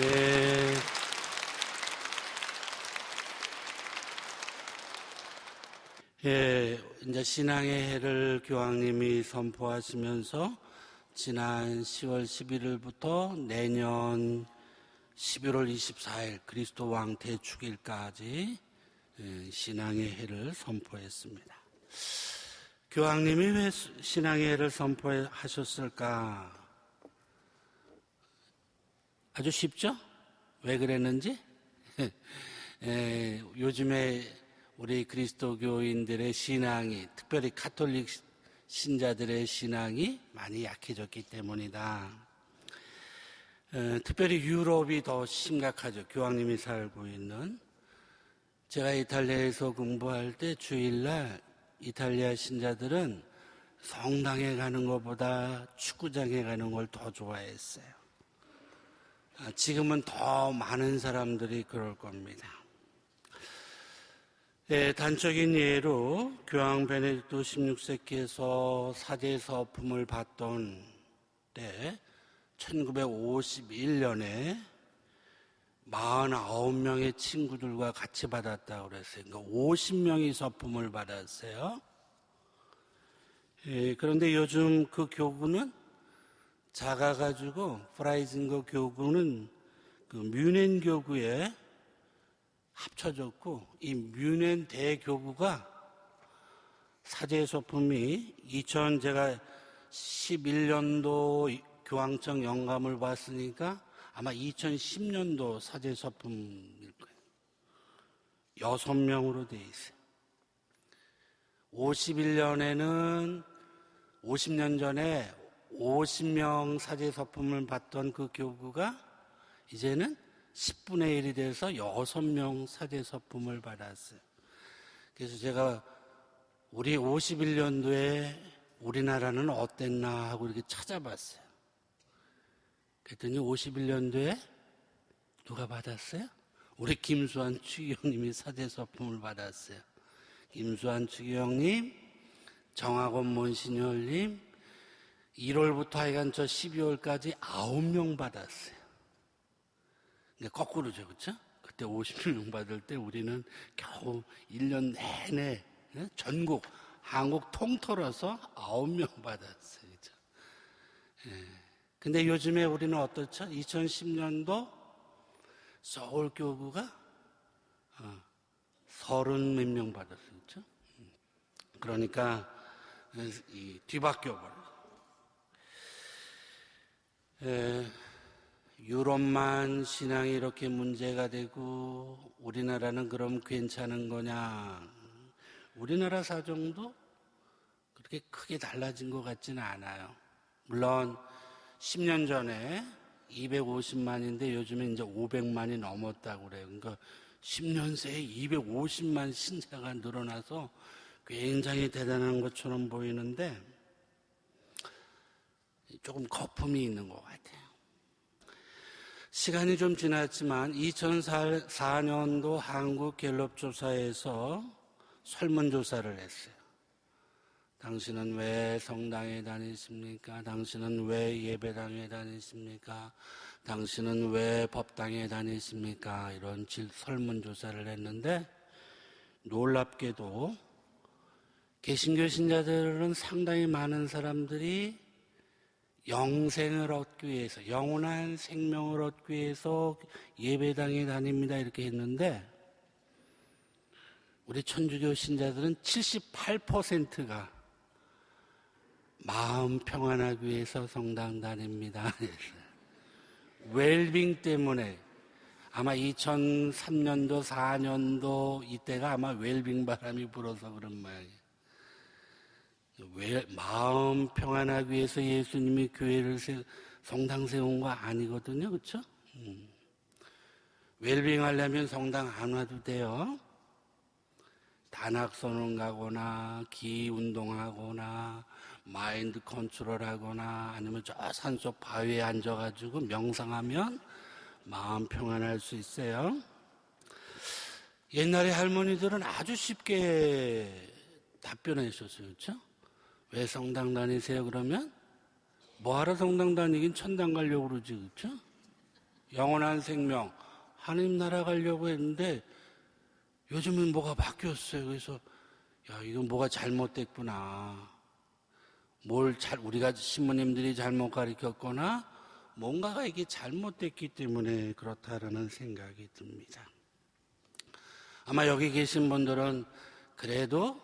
예. 예, 이제 신앙의 해를 교황님이 선포하시면서 지난 10월 11일부터 내년 11월 24일 그리스도 왕 대축일까지 신앙의 해를 선포했습니다. 교황님이 왜 신앙의 해를 선포하셨을까? 아주 쉽죠? 왜 그랬는지? 요즘에 우리 그리스도교인들의 신앙이, 특별히 가톨릭 신자들의 신앙이 많이 약해졌기 때문이다. 특별히 유럽이 더 심각하죠. 교황님이 살고 있는. 제가 이탈리아에서 공부할 때 주일날 이탈리아 신자들은 성당에 가는 것보다 축구장에 가는 걸 더 좋아했어요. 지금은 더 많은 사람들이 그럴 겁니다. 단적인 예로 교황 베네딕토 16세께서 사제 서품을 받던 때 1951년에 49명의 친구들과 같이 받았다고 그랬어요. 그러니까 50명이 서품을 받았어요. 그런데 요즘 그 교구는 작아가지고 프라이징거 교구는 그 뮌헨 교구에 합쳐졌고, 이 뮌헨 대교구가 사제 서품이 제가 11년도 교황청 영감을 봤으니까 아마 2010년도 사제 서품일 거예요. 6명으로 돼 있어요. 51년에는 50년 전에 50명 사제 서품을 받던 그 교구가 이제는 10분의 1이 돼서 6명 사제 서품을 받았어요. 그래서 제가 우리 51년도에 우리나라는 어땠나 하고 이렇게 찾아봤어요. 그랬더니 51년도에 누가 받았어요? 우리 김수환 추기경님이 사제 서품을 받았어요. 김수환 추기경님, 정학원 몬시뇰님, 1월부터 하여간 저 12월까지 9명 받았어요. 거꾸로죠, 그렇죠? 그때 50명 받을 때 우리는 겨우 1년 내내 전국, 한국 통틀어서 9명 받았어요, 그렇죠? 근데 요즘에 우리는 어떻죠? 2010년도 서울교구가 30 몇 명 받았어요, 그렇죠? 그러니까 이 뒤바뀌어버려요. 유럽만 신앙이 이렇게 문제가 되고 우리나라는 그럼 괜찮은 거냐? 우리나라 사정도 그렇게 크게 달라진 것 같지는 않아요. 물론 10년 전에 250만인데 요즘에 이제 500만이 넘었다고 그래요. 그러니까 10년 새에 250만 신자가 늘어나서 굉장히 대단한 것처럼 보이는데 조금 거품이 있는 것 같아요. 시간이 좀 지났지만 2004년도 한국 갤럽 조사에서 설문조사를 했어요. 당신은 왜 성당에 다니십니까? 당신은 왜 예배당에 다니십니까? 당신은 왜 법당에 다니십니까? 이런 설문조사를 했는데 놀랍게도 개신교 신자들은 상당히 많은 사람들이 영생을 얻기 위해서, 영원한 생명을 얻기 위해서 예배당에 다닙니다 이렇게 했는데 우리 천주교 신자들은 78%가 마음 평안하기 위해서 성당 다닙니다. 웰빙 때문에 아마 2003년도, 4년도 이때가 아마 웰빙 바람이 불어서 그런 모양이에요. 마음 평안하기 위해서 예수님이 교회를 성당 세운 거 아니거든요, 그렇죠? 웰빙 하려면 성당 안 와도 돼요. 단학선언 가거나 기 운동하거나 마인드 컨트롤하거나 아니면 저 산속 바위에 앉아가지고 명상하면 마음 평안할 수 있어요. 옛날에 할머니들은 아주 쉽게 답변해 주셨어요, 그렇죠? 왜 성당 다니세요? 그러면 뭐하러 성당 다니긴 천당 가려고 그러지, 그렇죠? 영원한 생명, 하나님 나라 가려고 했는데 요즘은 뭐가 바뀌었어요. 그래서 야, 이건 뭐가 잘못됐구나. 우리가 신부님들이 잘못 가르쳤거나 뭔가가 이게 잘못됐기 때문에 그렇다라는 생각이 듭니다. 아마 여기 계신 분들은 그래도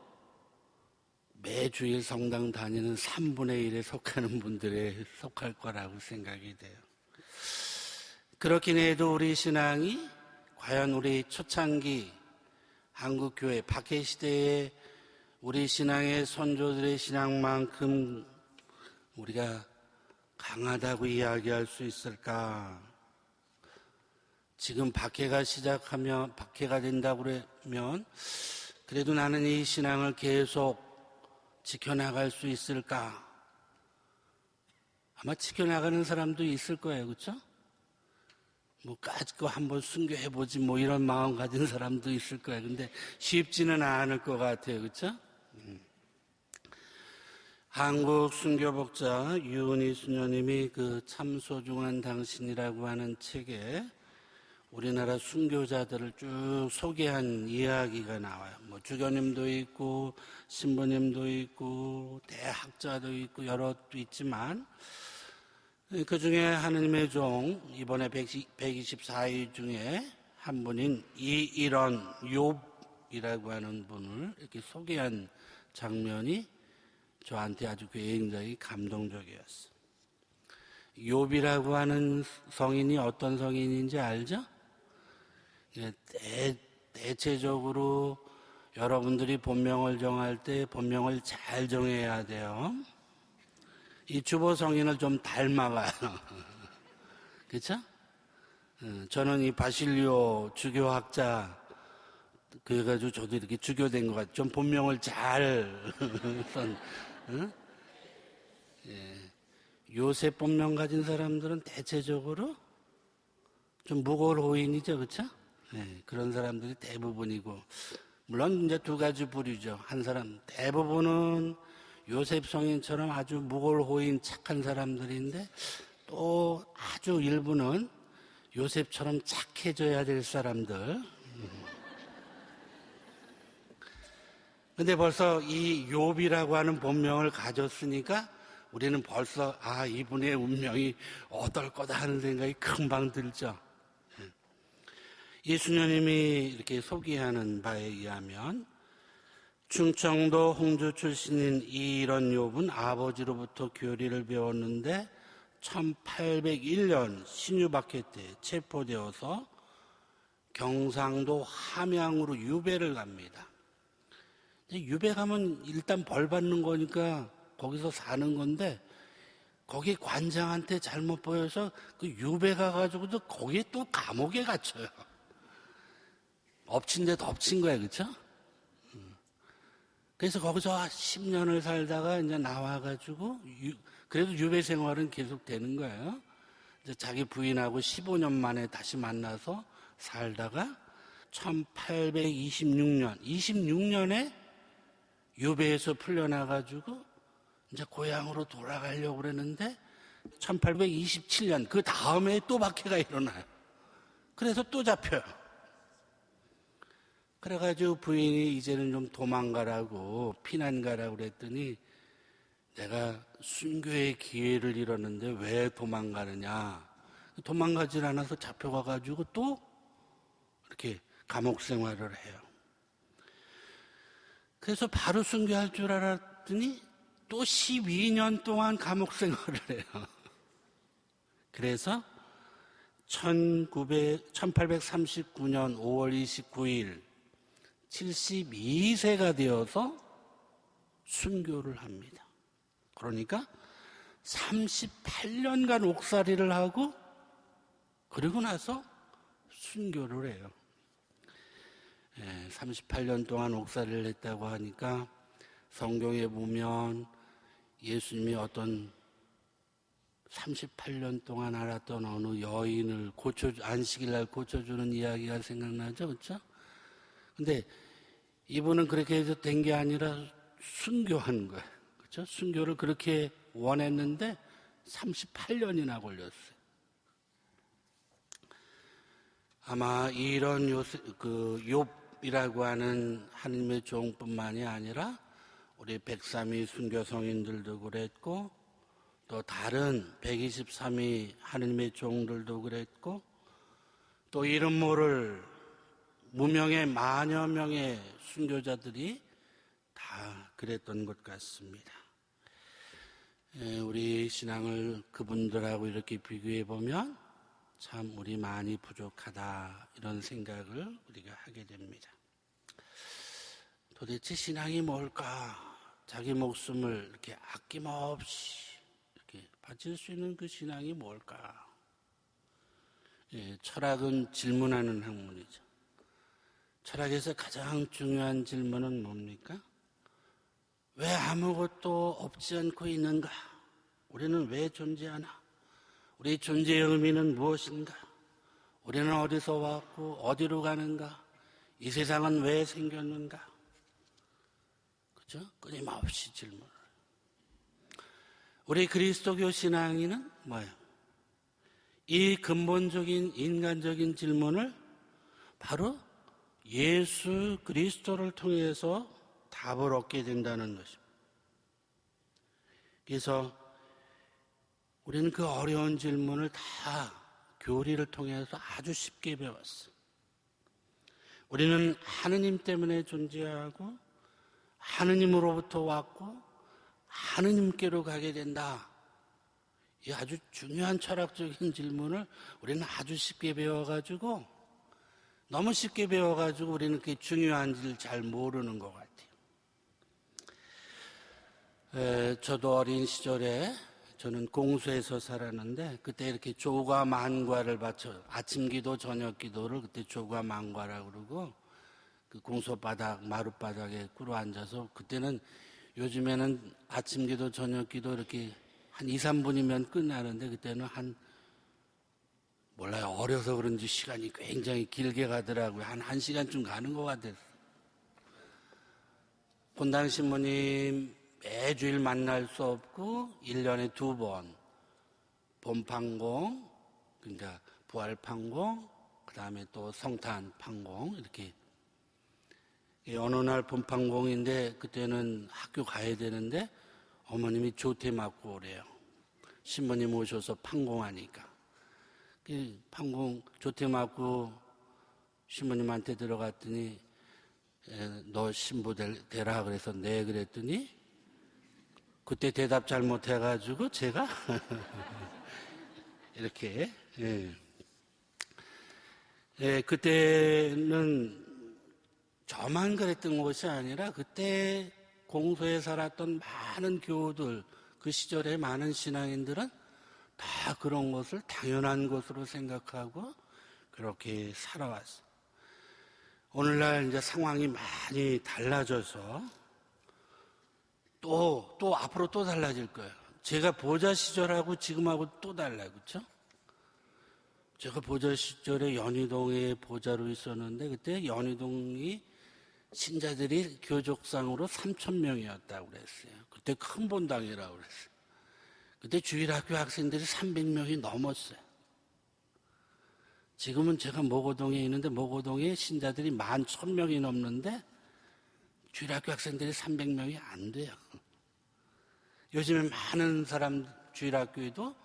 매주일 성당 다니는 3분의 1에 속하는 분들에 속할 거라고 생각이 돼요. 그렇긴 해도 우리 신앙이 과연 우리 초창기 한국교회 박해시대의 우리 신앙의 선조들의 신앙만큼 우리가 강하다고 이야기할 수 있을까? 지금 박해가 된다고 그러면 그래도 나는 이 신앙을 계속 지켜나갈 수 있을까? 아마 지켜나가는 사람도 있을 거예요. 그렇죠? 뭐 까짓 거 한번 순교해보지 뭐 이런 마음 가진 사람도 있을 거예요. 근데 쉽지는 않을 것 같아요. 그렇죠? 한국 순교복자 유은희 수녀님이 그 참 소중한 당신이라고 하는 책에 우리나라 순교자들을 쭉 소개한 이야기가 나와요. 뭐 주교님도 있고 신부님도 있고 대학자도 있고 여럿도 있지만 그 중에 하느님의 종 이번에 124위 중에 한 분인 이런 욥이라고 하는 분을 이렇게 소개한 장면이 저한테 아주 굉장히 감동적이었어요. 욥이라고 하는 성인이 어떤 성인인지 알죠? 대체적으로 여러분들이 본명을 정할 때 본명을 잘 정해야 돼요. 이 주보 성인을 좀 닮아가요. 그렇죠? 저는 이 바실리오 주교학자 그래가지고 저도 이렇게 주교된 것 같아요. 좀 본명을 잘 선. 요셉 본명 가진 사람들은 대체적으로 좀 무골 호인이죠, 그렇죠? 그런 사람들이 대부분이고, 물론 이제 두 가지 부류죠. 한 사람 대부분은 요셉 성인처럼 아주 무골 호인 착한 사람들인데 또 아주 일부는 요셉처럼 착해져야 될 사람들. 근데 벌써 이 욥이라고 하는 본명을 가졌으니까 우리는 벌써 이분의 운명이 어떨 거다 하는 생각이 금방 들죠. 이 수녀님이 이렇게 소개하는 바에 의하면 충청도 홍주 출신인 이런 욥은 아버지로부터 교리를 배웠는데 1801년 신유박해 때 체포되어서 경상도 함양으로 유배를 갑니다. 유배 가면 일단 벌 받는 거니까 거기서 사는 건데 거기 관장한테 잘못 보여서 그 유배 가가지고도 거기에 또 감옥에 갇혀요. 엎친 데도 엎친 거예요. 그렇죠? 그래서 거기서 10년을 살다가 이제 나와가지고 그래도 유배 생활은 계속 되는 거예요. 이제 자기 부인하고 15년 만에 다시 만나서 살다가 1826년에 유배에서 풀려나가지고 이제 고향으로 돌아가려고 그랬는데 1827년 그 다음에 또 박해가 일어나요. 그래서 또 잡혀요. 그래가지고 부인이 이제는 좀 도망가라고 피난 가라고 그랬더니 내가 순교의 기회를 잃었는데 왜 도망가느냐. 도망가질 않아서 잡혀가가지고 또 이렇게 감옥 생활을 해요. 그래서 바로 순교할 줄 알았더니 또 12년 동안 감옥 생활을 해요. 그래서 1839년 5월 29일 72세가 되어서 순교를 합니다. 그러니까 38년간 옥살이를 하고 그리고 나서 순교를 해요. 38년 동안 옥살이를 했다고 하니까 성경에 보면 예수님이 어떤 38년 동안 알았던 어느 여인을 안식일날 고쳐주는 이야기가 생각나죠, 그렇죠? 근데 이분은 그렇게 해서 된 게 아니라 순교한 거예요, 그렇죠? 순교를 그렇게 원했는데 38년이나 걸렸어요. 아마 이런 욥이라고 하는 하느님의 종뿐만이 아니라 우리 103위 순교 성인들도 그랬고 또 다른 123위 하느님의 종들도 그랬고 또 이름 모를 무명의 만여 명의 순교자들이 다 그랬던 것 같습니다. 우리 신앙을 그분들하고 이렇게 비교해 보면 참 우리 많이 부족하다 이런 생각을 우리가 하게 됩니다. 도대체 신앙이 뭘까? 자기 목숨을 이렇게 아낌없이 이렇게 바칠 수 있는 그 신앙이 뭘까? 철학은 질문하는 학문이죠. 철학에서 가장 중요한 질문은 뭡니까? 왜 아무것도 없지 않고 있는가? 우리는 왜 존재하나? 우리 존재의 의미는 무엇인가? 우리는 어디서 왔고 어디로 가는가? 이 세상은 왜 생겼는가? 그죠? 끊임없이 질문을. 우리 그리스도교 신앙인은 뭐예요? 이 근본적인 인간적인 질문을 바로 예수 그리스도를 통해서 답을 얻게 된다는 것입니다. 그래서 우리는 그 어려운 질문을 다 교리를 통해서 아주 쉽게 배웠어요. 우리는 하느님 때문에 존재하고 하느님으로부터 왔고 하느님께로 가게 된다. 이 아주 중요한 철학적인 질문을 우리는 아주 쉽게 배워가지고 너무 쉽게 배워가지고 우리는 그게 중요한지를 잘 모르는 것 같아요. 저도 어린 시절에 저는 공수에서 살았는데 그때 이렇게 조과 만과를 바쳐 아침 기도 저녁 기도를 그때 조과 만과라고 그러고 그 공소바닥 마룻바닥에 꿇어 앉아서 그때는 요즘에는 아침 기도 저녁 기도 이렇게 한 2, 3분이면 끝나는데 그때는 몰라요. 어려서 그런지 시간이 굉장히 길게 가더라고요. 한 1시간쯤 가는 것 같아요. 본당 신부님 매주일 만날 수 없고 1년에 2번 봄판공, 그러니까 부활판공, 그 다음에 또 성탄판공 이렇게 어느 날 봄판공인데 그때는 학교 가야 되는데 어머님이 조퇴 맞고 오래요. 신부님 오셔서 판공하니까. 판공 조퇴 맞고 신부님한테 들어갔더니 너 신부 되라 그래서 네 그랬더니 그때 대답 잘못해가지고 제가 이렇게 그때는 저만 그랬던 것이 아니라 그때 공소에 살았던 많은 교우들 그 시절의 많은 신앙인들은 다 그런 것을 당연한 것으로 생각하고 그렇게 살아왔어요. 오늘날 이제 상황이 많이 달라져서 또 앞으로 또 달라질 거예요. 제가 보좌 시절하고 지금하고 또 달라요. 그렇죠? 제가 보좌 시절에 연희동에 보좌로 있었는데 그때 연희동이 신자들이 교족상으로 3,000명이었다고 그랬어요. 그때 큰 본당이라고 그랬어요. 그때 주일학교 학생들이 300명이 넘었어요. 지금은 제가 모고동에 있는데 모고동에 신자들이 11,000명이 넘는데 주일학교 학생들이 300명이 안 돼요. 요즘에 많은 주일학교에도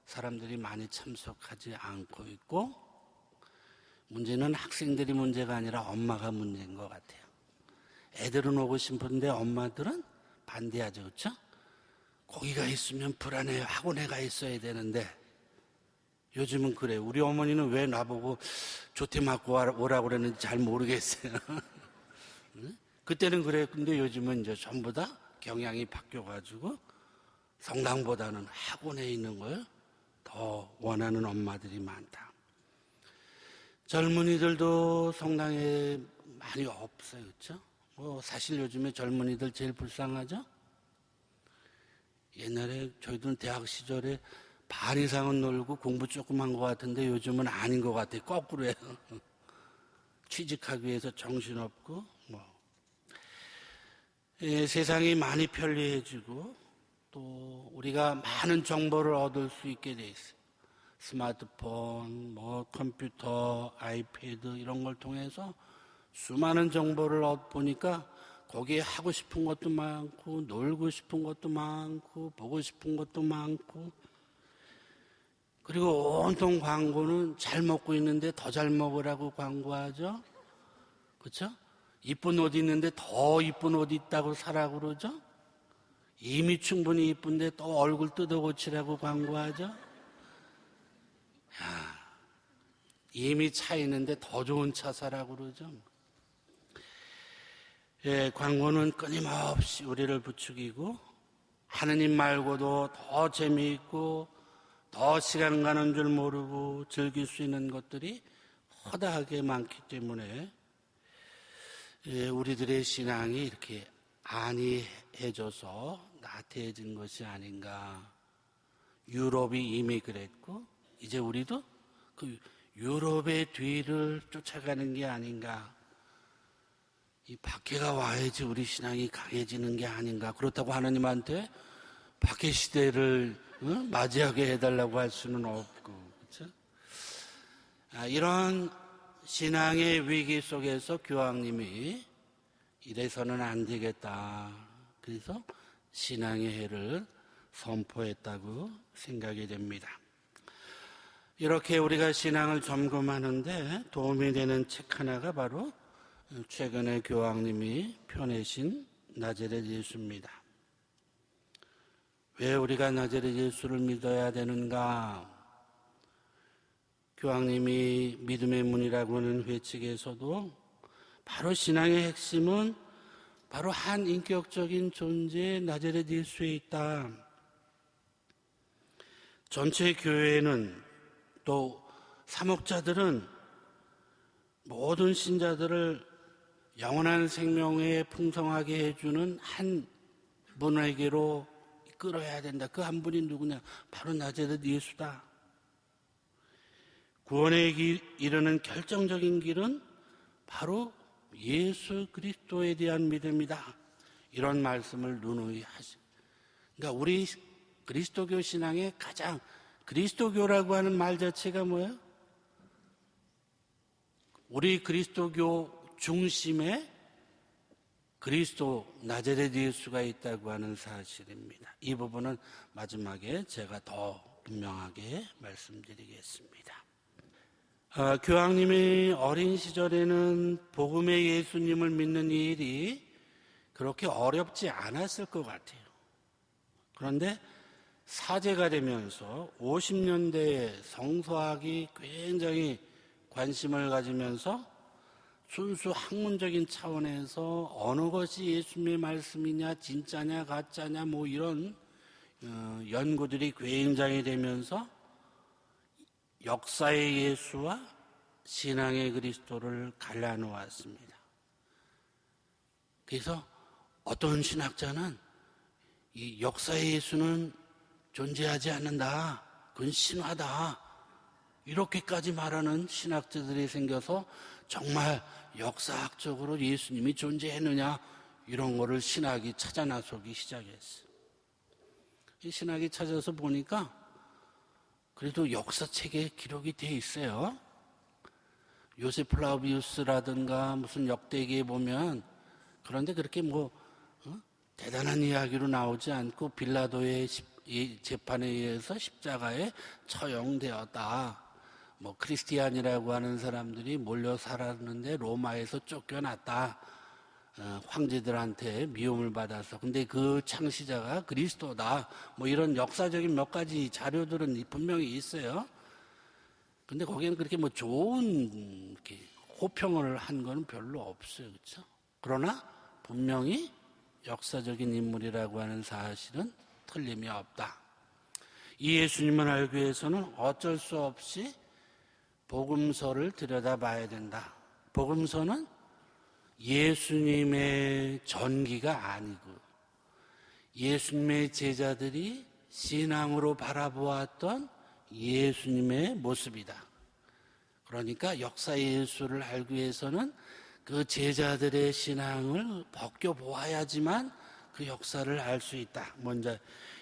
사람들이 많이 참석하지 않고 있고 문제는 학생들이 문제가 아니라 엄마가 문제인 것 같아요. 애들은 오고 싶은데 엄마들은 반대하죠. 그렇죠? 거기가 있으면 불안해요. 학원에 가 있어야 되는데 요즘은 그래요. 우리 어머니는 왜 나보고 조퇴 맞고 오라고 그랬는지 잘 모르겠어요. 그때는 그랬는데 근데 요즘은 이제 전부 다 경향이 바뀌어가지고 성당보다는 학원에 있는 걸 더 원하는 엄마들이 많다. 젊은이들도 성당에 많이 없어요. 그렇죠? 사실 요즘에 젊은이들 제일 불쌍하죠? 옛날에 저희들은 대학 시절에 반 이상은 놀고 공부 조금 한 것 같은데 요즘은 아닌 것 같아요. 거꾸로 해요. 취직하기 위해서 정신없고 세상이 많이 편리해지고 또 우리가 많은 정보를 얻을 수 있게 돼 있어요. 스마트폰, 컴퓨터, 아이패드 이런 걸 통해서 수많은 정보를 얻보니까 거기에 하고 싶은 것도 많고 놀고 싶은 것도 많고 보고 싶은 것도 많고, 그리고 온통 광고는 잘 먹고 있는데 더 잘 먹으라고 광고하죠. 그렇죠? 이쁜 옷 있는데 더 이쁜 옷 있다고 사라고 그러죠. 이미 충분히 이쁜데 또 얼굴 뜯어고치라고 광고하죠. 이미 차 있는데 더 좋은 차 사라고 그러죠. 예, 광고는 끊임없이 우리를 부추기고 하느님 말고도 더 재미있고 더 시간 가는 줄 모르고 즐길 수 있는 것들이 허다하게 많기 때문에 우리들의 신앙이 이렇게 안이해져서 나태해진 것이 아닌가. 유럽이 이미 그랬고 이제 우리도 그 유럽의 뒤를 쫓아가는 게 아닌가. 이 박해가 와야지 우리 신앙이 강해지는 게 아닌가. 그렇다고 하나님한테 박해 시대를 맞이하게 해달라고 할 수는 없고, 그렇죠? 이런 신앙의 위기 속에서 교황님이 이래서는 안 되겠다. 그래서 신앙의 해를 선포했다고 생각이 됩니다. 이렇게 우리가 신앙을 점검하는데 도움이 되는 책 하나가 바로 최근에 교황님이 펴내신 나자렛 예수입니다. 왜 우리가 나자렛 예수를 믿어야 되는가? 교황님이 믿음의 문이라고 하는 회칙에서도 바로 신앙의 핵심은 바로 한 인격적인 존재 나자렛 예수에 있다. 전체 교회는 또 사목자들은 모든 신자들을 영원한 생명에 풍성하게 해주는 한 분에게로 끌어야 된다. 그 한 분이 누구냐? 바로 나자렛 예수다. 구원에 이르는 결정적인 길은 바로 예수 그리스도에 대한 믿음이다. 이런 말씀을 누누이 하십니다. 그러니까 우리 그리스도교 신앙의 가장, 그리스도교라고 하는 말 자체가 뭐예요? 우리 그리스도교 중심에 그리스도 나자렛 예수가 있다고 하는 사실입니다. 이 부분은 마지막에 제가 더 분명하게 말씀드리겠습니다. 교황님이 어린 시절에는 복음의 예수님을 믿는 일이 그렇게 어렵지 않았을 것 같아요. 그런데 사제가 되면서 50년대에 성서학이 굉장히 관심을 가지면서 순수 학문적인 차원에서 어느 것이 예수님의 말씀이냐, 진짜냐, 가짜냐, 이런 연구들이 굉장히 되면서 역사의 예수와 신앙의 그리스도를 갈라놓았습니다. 그래서 어떤 신학자는 이 역사의 예수는 존재하지 않는다. 그건 신화다. 이렇게까지 말하는 신학자들이 생겨서 정말 역사학적으로 예수님이 존재했느냐 이런 거를 신학이 찾아 나서기 시작했어요. 이 신학이 찾아서 보니까 그래도 역사책에 기록이 돼 있어요. 요셉 플라비우스라든가 무슨 역대기에 보면 그런데 그렇게 대단한 이야기로 나오지 않고 빌라도의 재판에 의해서 십자가에 처형되었다. 크리스티안이라고 하는 사람들이 몰려 살았는데 로마에서 쫓겨났다. 황제들한테 미움을 받아서. 근데 그 창시자가 그리스도다. 이런 역사적인 몇 가지 자료들은 분명히 있어요. 근데 거기에는 그렇게 좋은 호평을 한 건 별로 없어요. 그렇죠? 그러나 분명히 역사적인 인물이라고 하는 사실은 틀림이 없다. 이 예수님을 알기 위해서는 어쩔 수 없이 복음서를 들여다봐야 된다. 복음서는 예수님의 전기가 아니고 예수님의 제자들이 신앙으로 바라보았던 예수님의 모습이다. 그러니까 역사의 예수를 알기 위해서는 그 제자들의 신앙을 벗겨보아야지만 그 역사를 알 수 있다. 먼저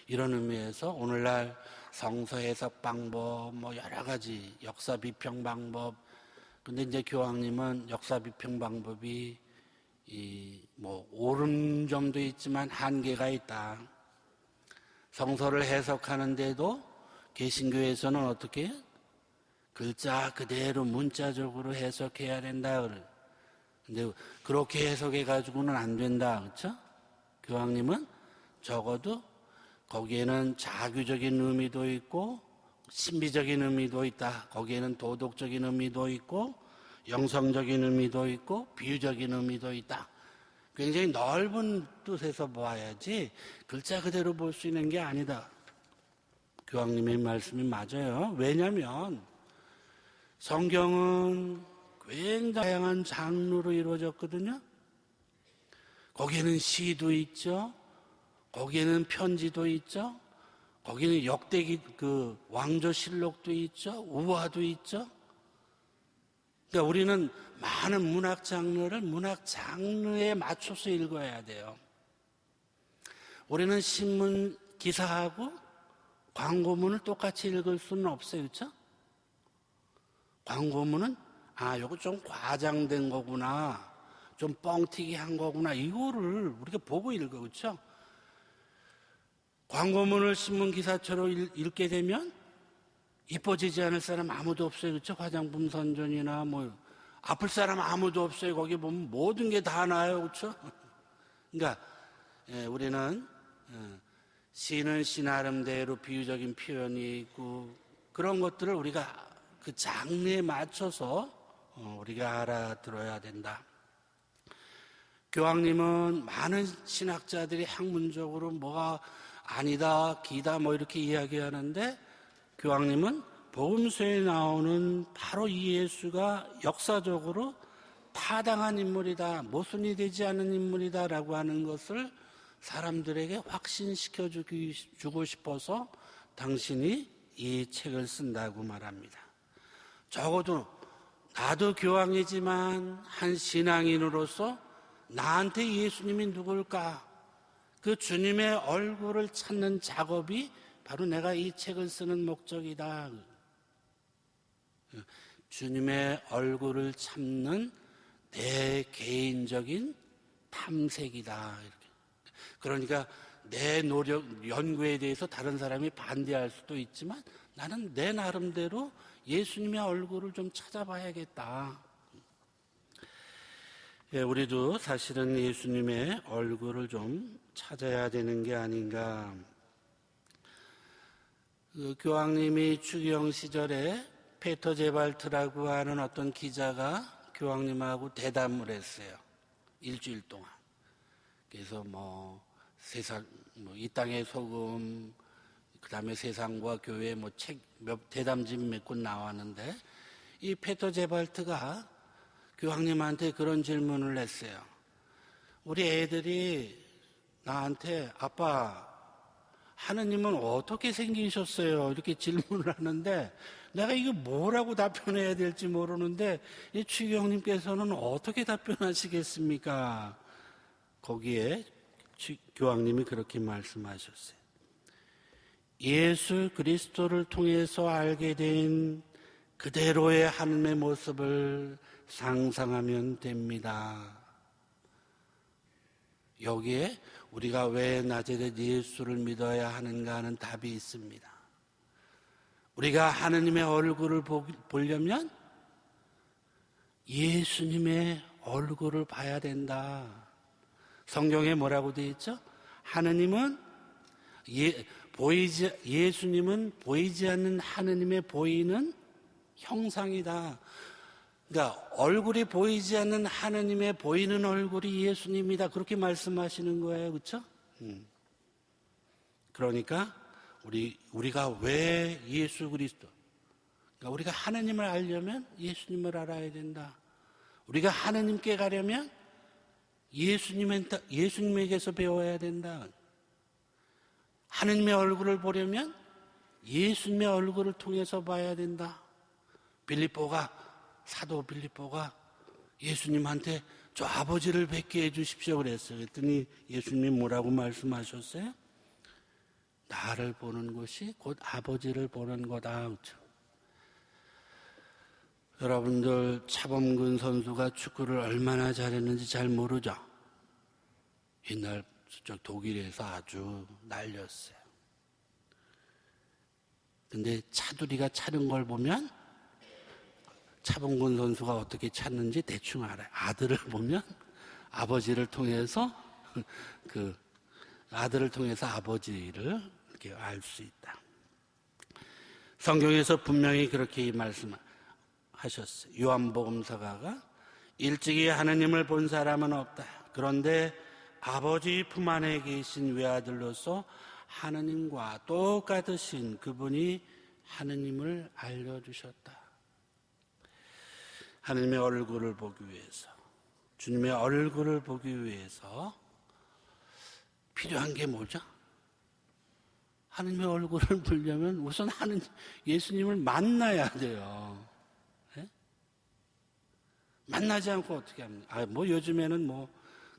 이런 의미에서 오늘날 성서 해석 방법, 뭐 여러 가지 역사 비평 방법. 근데 이제 교황님은 역사 비평 방법이 뭐 옳은 점도 있지만 한계가 있다. 성서를 해석하는데도 개신교에서는 어떻게 글자 그대로 문자적으로 해석해야 된다. 근데 그렇게 해석해 가지고는 안 된다. 그렇죠? 교황님은 적어도 거기에는 자규적인 의미도 있고 신비적인 의미도 있다. 거기에는 도덕적인 의미도 있고 영성적인 의미도 있고 비유적인 의미도 있다. 굉장히 넓은 뜻에서 보아야지 글자 그대로 볼 수 있는 게 아니다. 교황님의 말씀이 맞아요. 왜냐하면 성경은 굉장히 다양한 장르로 이루어졌거든요. 거기에는 시도 있죠. 거기에는 편지도 있죠. 거기는 역대기 왕조실록도 있죠. 우화도 있죠. 그러니까 우리는 많은 문학 장르에 맞춰서 읽어야 돼요. 우리는 신문 기사하고 광고문을 똑같이 읽을 수는 없어요. 그렇죠? 광고문은 요거 좀 과장된 거구나. 좀 뻥튀기 한 거구나. 이거를 우리가 보고 읽어. 그렇죠? 광고문을 신문 기사처럼 읽게 되면 이뻐지지 않을 사람 아무도 없어요. 그렇죠? 화장품 선전이나 뭐 아플 사람 아무도 없어요. 거기 보면 모든 게 다 나아요. 그렇죠? 그러니까 우리는 시는 시 나름대로 비유적인 표현이 있고 그런 것들을 우리가 그 장르에 맞춰서 우리가 알아들어야 된다. 교황님은 많은 신학자들이 학문적으로 뭐가 아니다, 기다 뭐 이렇게 이야기하는데 교황님은 복음서에 나오는 바로 이 예수가 역사적으로 타당한 인물이다, 모순이 되지 않은 인물이다라고 하는 것을 사람들에게 확신시켜주고 싶어서 당신이 이 책을 쓴다고 말합니다. 적어도 나도 교황이지만 한 신앙인으로서 나한테 예수님이 누굴까? 그 주님의 얼굴을 찾는 작업이 바로 내가 이 책을 쓰는 목적이다. 주님의 얼굴을 찾는 내 개인적인 탐색이다. 이렇게. 그러니까 내 노력, 연구에 대해서 다른 사람이 반대할 수도 있지만 나는 내 나름대로 예수님의 얼굴을 좀 찾아봐야겠다. 우리도 사실은 예수님의 얼굴을 좀 찾아야 되는 게 아닌가. 교황님이 추기경 시절에 페터 제발트라고 하는 어떤 기자가 교황님하고 대담을 했어요. 일주일 동안. 그래서 이 땅의 소금, 그 다음에 세상과 교회 대담집 몇 권 나왔는데 이 페터 제발트가 교황님한테 그런 질문을 했어요. 우리 애들이 나한테 아빠, 하느님은 어떻게 생기셨어요? 이렇게 질문을 하는데 내가 이거 뭐라고 답변해야 될지 모르는데 이 추기경님께서는 어떻게 답변하시겠습니까? 거기에 교황님이 그렇게 말씀하셨어요. 예수 그리스도를 통해서 알게 된 그대로의 하나님의 모습을 상상하면 됩니다. 여기에 우리가 왜 나자렛 예수를 믿어야 하는가 하는 답이 있습니다. 우리가 하느님의 얼굴을 보려면 예수님의 얼굴을 봐야 된다. 성경에 뭐라고 되어 있죠? 하느님은 예수님은 보이지 않는 하느님의 보이는 형상이다. 그러니까 얼굴이 보이지 않는 하느님의 보이는 얼굴이 예수님이다. 그렇게 말씀하시는 거예요. 그렇죠? 그러니까 우리가 왜 예수 그리스도, 그러니까 우리가 하느님을 알려면 예수님을 알아야 된다. 우리가 하느님께 가려면 예수님에게서 배워야 된다. 하느님의 얼굴을 보려면 예수님의 얼굴을 통해서 봐야 된다. 사도 빌립보가 예수님한테 저 아버지를 뵙게 해주십시오 그랬어요. 그랬더니 예수님이 뭐라고 말씀하셨어요? 나를 보는 것이 곧 아버지를 보는 거다. 그렇죠? 여러분들 차범근 선수가 축구를 얼마나 잘했는지 잘 모르죠? 옛날 저쪽 독일에서 아주 날렸어요. 근데 차두리가 차는 걸 보면 차범근 선수가 어떻게 찼는지 대충 알아요. 아들을 보면 아버지를 통해서 아들을 통해서 아버지를 이렇게 알 수 있다. 성경에서 분명히 그렇게 말씀하셨어요. 요한복음서가가 일찍이 하느님을 본 사람은 없다. 그런데 아버지 품 안에 계신 외아들로서 하느님과 똑같으신 그분이 하느님을 알려주셨다. 하느님의 얼굴을 보기 위해서, 주님의 얼굴을 보기 위해서 필요한 게 뭐죠? 하느님의 얼굴을 보려면 우선 예수님을 만나야 돼요. 네? 만나지 않고 어떻게 합니까? 요즘에는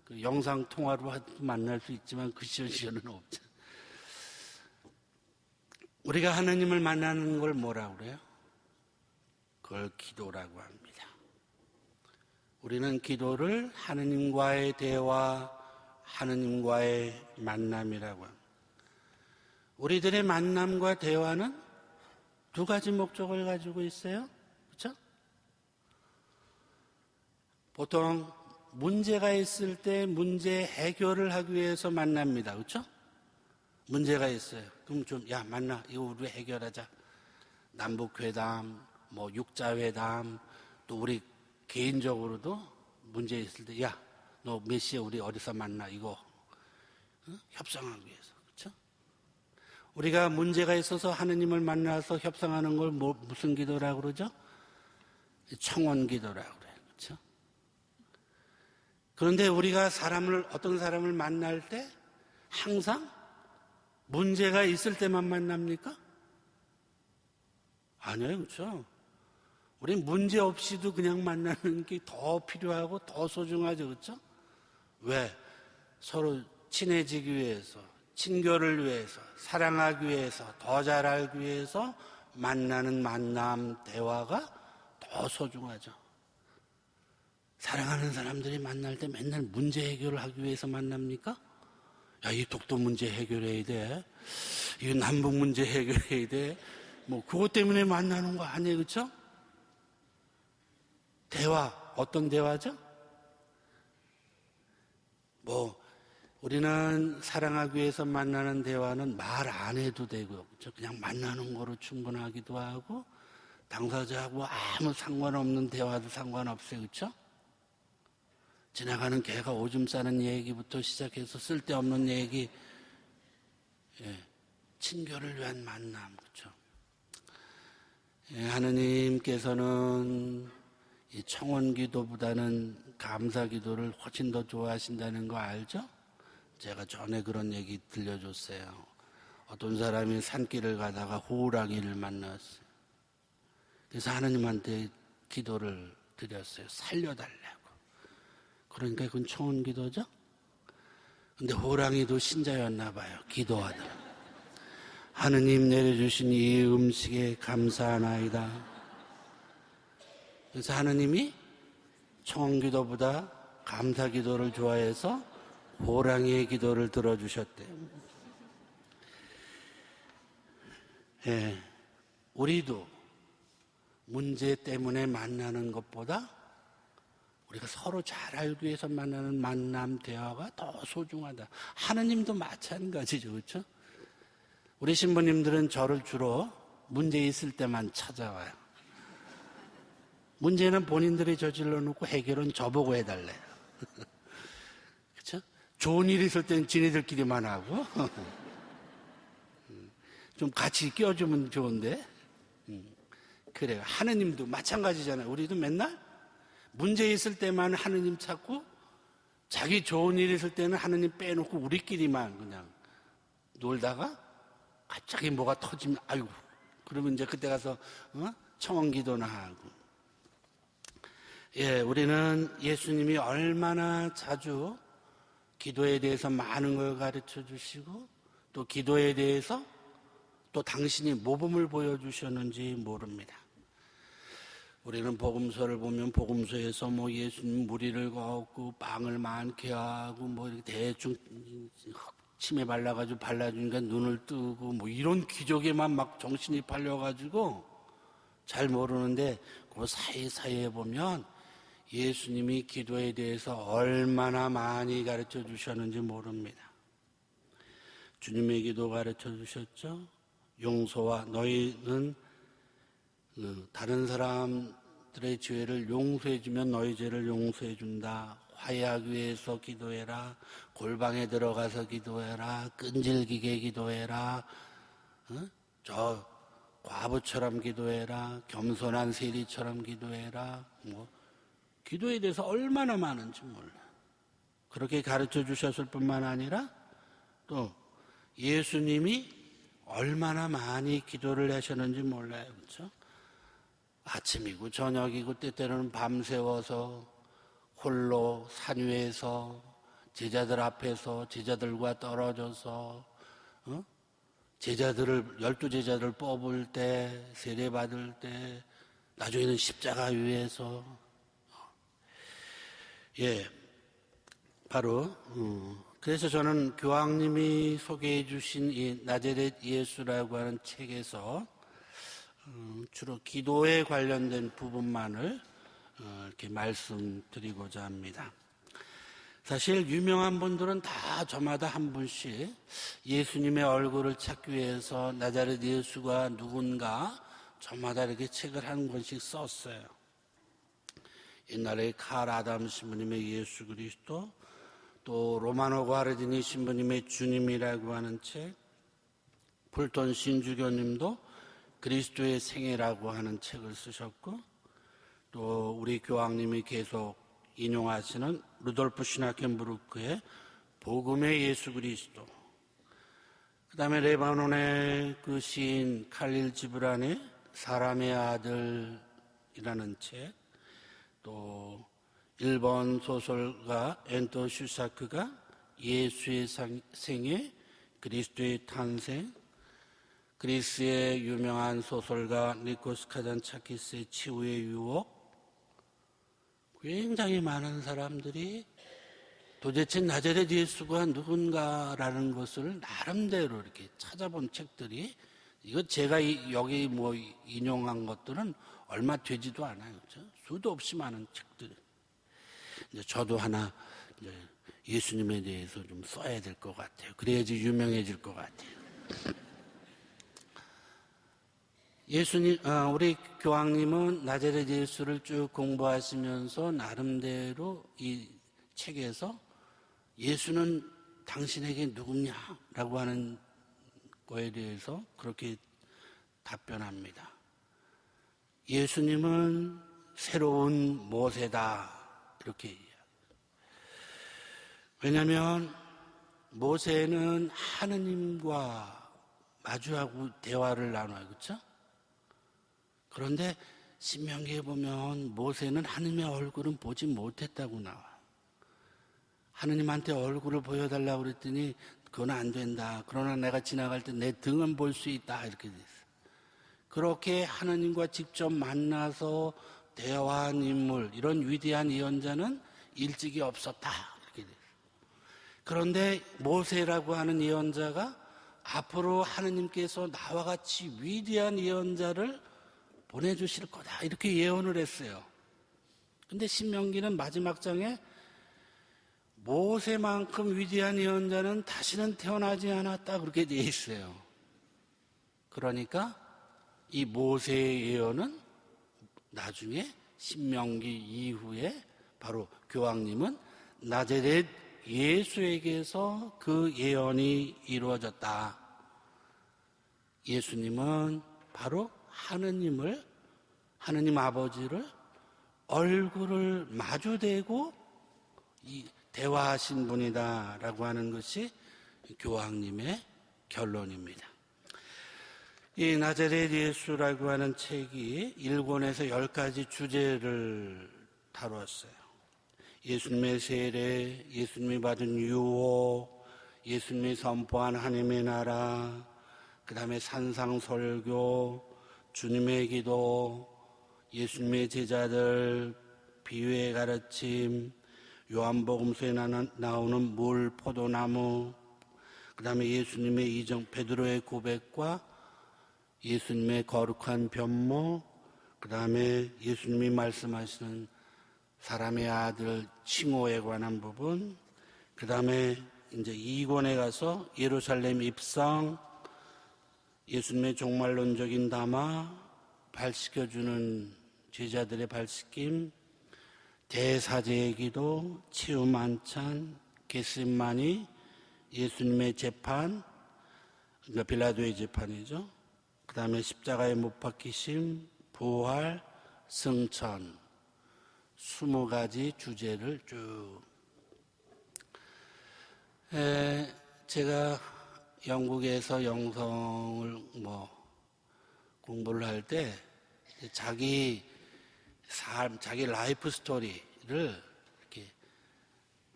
그 영상 통화로 만날 수 있지만 그 시절은 없죠. 우리가 하느님을 만나는 걸 뭐라고 그래요? 그걸 기도라고 합니다. 우리는 기도를 하느님과의 대화, 하느님과의 만남이라고 합니다. 우리들의 만남과 대화는 두 가지 목적을 가지고 있어요. 그렇죠? 보통 문제가 있을 때 문제 해결을 하기 위해서 만납니다. 그렇죠? 문제가 있어요. 그럼 만나. 이거 우리 해결하자. 남북회담, 육자회담, 또 우리 개인적으로도 문제 있을 때, 너 몇 시에 우리 어디서 만나? 이거 협상하기 위해서. 그렇죠? 우리가 문제가 있어서 하느님을 만나서 협상하는 걸 무슨 기도라고 그러죠? 청원 기도라고 그래요. 그렇죠? 그런데 우리가 어떤 사람을 만날 때 항상 문제가 있을 때만 만납니까? 아니에요. 그렇죠? 우린 문제 없이도 그냥 만나는 게 더 필요하고 더 소중하죠. 그렇죠? 왜? 서로 친해지기 위해서, 친교를 위해서, 사랑하기 위해서, 더 잘 알기 위해서 만나는 만남, 대화가 더 소중하죠. 사랑하는 사람들이 만날 때 맨날 문제 해결을 하기 위해서 만납니까? 이 독도 문제 해결해야 돼. 이 남북 문제 해결해야 돼. 그것 때문에 만나는 거 아니에요. 그렇죠? 대화, 어떤 대화죠? 우리는 사랑하기 위해서 만나는 대화는 말 안 해도 되고, 그렇죠? 그냥 만나는 거로 충분하기도 하고, 당사자하고 아무 상관없는 대화도 상관없어요. 그렇죠? 지나가는 개가 오줌 싸는 얘기부터 시작해서 쓸데없는 얘기, 친교를 위한 만남, 그렇죠? 하느님께서는 이 청원 기도보다는 감사 기도를 훨씬 더 좋아하신다는 거 알죠? 제가 전에 그런 얘기 들려줬어요. 어떤 사람이 산길을 가다가 호랑이를 만났어요. 그래서 하느님한테 기도를 드렸어요. 살려달라고. 그러니까 그건 청원 기도죠? 근데 호랑이도 신자였나 봐요. 기도하더라. 하느님 내려주신 이 음식에 감사하나이다. 그래서 하느님이 청원 기도보다 감사 기도를 좋아해서 호랑이의 기도를 들어주셨대요. 우리도 문제 때문에 만나는 것보다 우리가 서로 잘 알기 위해서 만나는 만남, 대화가 더 소중하다. 하느님도 마찬가지죠. 그렇죠? 우리 신부님들은 저를 주로 문제 있을 때만 찾아와요. 문제는 본인들이 저질러 놓고 해결은 저보고 해달래요. 그렇죠? 좋은 일 있을 땐 지네들끼리만 하고 좀 같이 껴주면 좋은데 그래요. 하느님도 마찬가지잖아요. 우리도 맨날 문제 있을 때만 하느님 찾고 자기 좋은 일 있을 때는 하느님 빼놓고 우리끼리만 그냥 놀다가 갑자기 뭐가 터지면 아이고 그러면 이제 그때 가서 청원 기도나 하고. 우리는 예수님이 얼마나 자주 기도에 대해서 많은 걸 가르쳐 주시고 또 기도에 대해서 또 당신이 모범을 보여주셨는지 모릅니다. 우리는 복음서를 보면 복음서에서 뭐 예수님 무리를 걷고 빵을 많게 하고 뭐 이렇게 대충 침에 발라가지고 발라주니까 눈을 뜨고 뭐 이런 기적에만 막 정신이 팔려가지고 잘 모르는데 그 사이사이에 보면 예수님이 기도에 대해서 얼마나 많이 가르쳐 주셨는지 모릅니다. 주님의 기도 가르쳐 주셨죠. 용서와 너희는 다른 사람들의 죄를 용서해 주면 너희 죄를 용서해 준다. 화해하기 위해서 기도해라. 골방에 들어가서 기도해라. 끈질기게 기도해라. 저 과부처럼 기도해라. 겸손한 세리처럼 기도해라. 뭐 기도에 대해서 얼마나 많은지 몰라요. 그렇게 가르쳐 주셨을 뿐만 아니라 또 예수님이 얼마나 많이 기도를 하셨는지 몰라요. 그렇죠? 아침이고 저녁이고 때때로는 밤새워서 홀로 산 위에서 제자들 앞에서 제자들과 떨어져서 제자들을 12제자들을 뽑을 때 세례받을 때 나중에는 십자가 위에서 바로 그래서 저는 교황님이 소개해 주신 이 나자렛 예수라고 하는 책에서 주로 기도에 관련된 부분만을 이렇게 말씀드리고자 합니다. 사실 유명한 분들은 다 저마다 한 분씩 예수님의 얼굴을 찾기 위해서 나자렛 예수가 누군가 저마다 이렇게 책을 한 권씩 썼어요. 옛날에 칼 아담 신부님의 예수 그리스도, 또 로마노 과르디니 신부님의 주님이라고 하는 책, 풀톤 신주교님도 그리스도의 생애라고 하는 책을 쓰셨고, 또 우리 교황님이 계속 인용하시는 루돌프 슈나켄부르크의 복음의 예수 그리스도, 그 다음에 레바논의 그 시인 칼릴 지브란의 사람의 아들이라는 책, 또 일본 소설가 엔토 슈사크가 예수의 생애, 그리스도의 탄생, 그리스의 유명한 소설가 니코스 카잔차키스의 치유의 유혹, 굉장히 많은 사람들이 도대체 나자렛 예수가 누군가라는 것을 나름대로 이렇게 찾아본 책들이, 이거 제가 여기 뭐 인용한 것들은 얼마 되지도 않아요. 그렇죠? 수도 없이 많은 책들. 이제 저도 하나 이제 예수님에 대해서 좀 써야 될 것 같아요. 그래야지 유명해질 것 같아요. 우리 교황님은 나자렛 예수를 쭉 공부하시면서 나름대로 이 책에서 예수는 당신에게 누구냐라고 하는 거에 대해서 그렇게 답변합니다. 예수님은 새로운 모세다, 이렇게 얘기해요. 왜냐하면 모세는 하느님과 마주하고 대화를 나눠요. 그렇죠? 그런데 신명기에 보면 모세는 하느님의 얼굴은 보지 못했다고 나와요. 하느님한테 얼굴을 보여달라고 그랬더니 그건 안 된다. 그러나 내가 지나갈 때 내 등은 볼 수 있다. 이렇게 됐어요. 그렇게 하느님과 직접 만나서 대화한 인물, 이런 위대한 예언자는 일찍이 없었다. 이렇게 됐어요. 그런데 모세라고 하는 예언자가 앞으로 하느님께서 나와 같이 위대한 예언자를 보내주실 거다, 이렇게 예언을 했어요. 근데 신명기는 마지막 장에 모세만큼 위대한 예언자는 다시는 태어나지 않았다, 그렇게 되어 있어요. 그러니까 이 모세의 예언은 나중에 신명기 이후에 바로 교황님은 나자렛 예수에게서 그 예언이 이루어졌다. 예수님은 바로 하느님 아버지를 얼굴을 마주대고 대화하신 분이다라고 하는 것이 교황님의 결론입니다. 이 나자렛 예수라고 하는 책이 1권에서 10가지 주제를 다뤘어요. 예수님의 세례, 예수님이 받은 유혹, 예수님이 선포한 하나님의 나라, 그 다음에 산상설교, 주님의 기도, 예수님의 제자들, 비유의 가르침, 요한복음서에 나오는 물, 포도나무, 그 다음에 예수님의 베드로의 고백과 예수님의 거룩한 변모, 그 다음에 예수님이 말씀하시는 사람의 아들 칭호에 관한 부분, 그 다음에 이제 2권에 가서 예루살렘 입성, 예수님의 종말론적인 담화, 발시켜주는 제자들의 발시킴, 대사제의 기도, 치유 만찬, 겟세마니, 예수님의 재판, 그러니까 빌라도의 재판이죠. 그 다음에 십자가의 못 박히심, 부활, 승천, 20가지 주제를 쭉. 제가 영국에서 영성을 공부를 할 때 자기 삶, 자기 라이프 스토리를 이렇게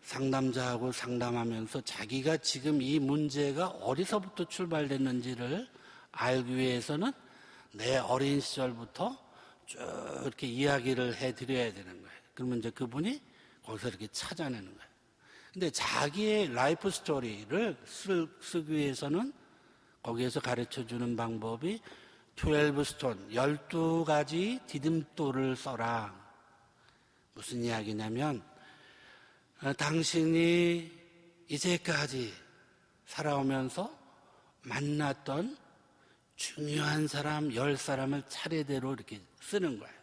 상담자하고 상담하면서 자기가 지금 이 문제가 어디서부터 출발됐는지를 알기 위해서는 내 어린 시절부터 쭉 이렇게 이야기를 해드려야 되는 거예요. 그러면 이제 그분이 거기서 이렇게 찾아내는 거예요. 근데 자기의 라이프 스토리를 쓰기 위해서는 거기에서 가르쳐 주는 방법이 12스톤, 12가지 디딤돌을 써라. 무슨 이야기냐면, 당신이 이제까지 살아오면서 만났던 중요한 사람 10사람을 차례대로 이렇게 쓰는 거예요.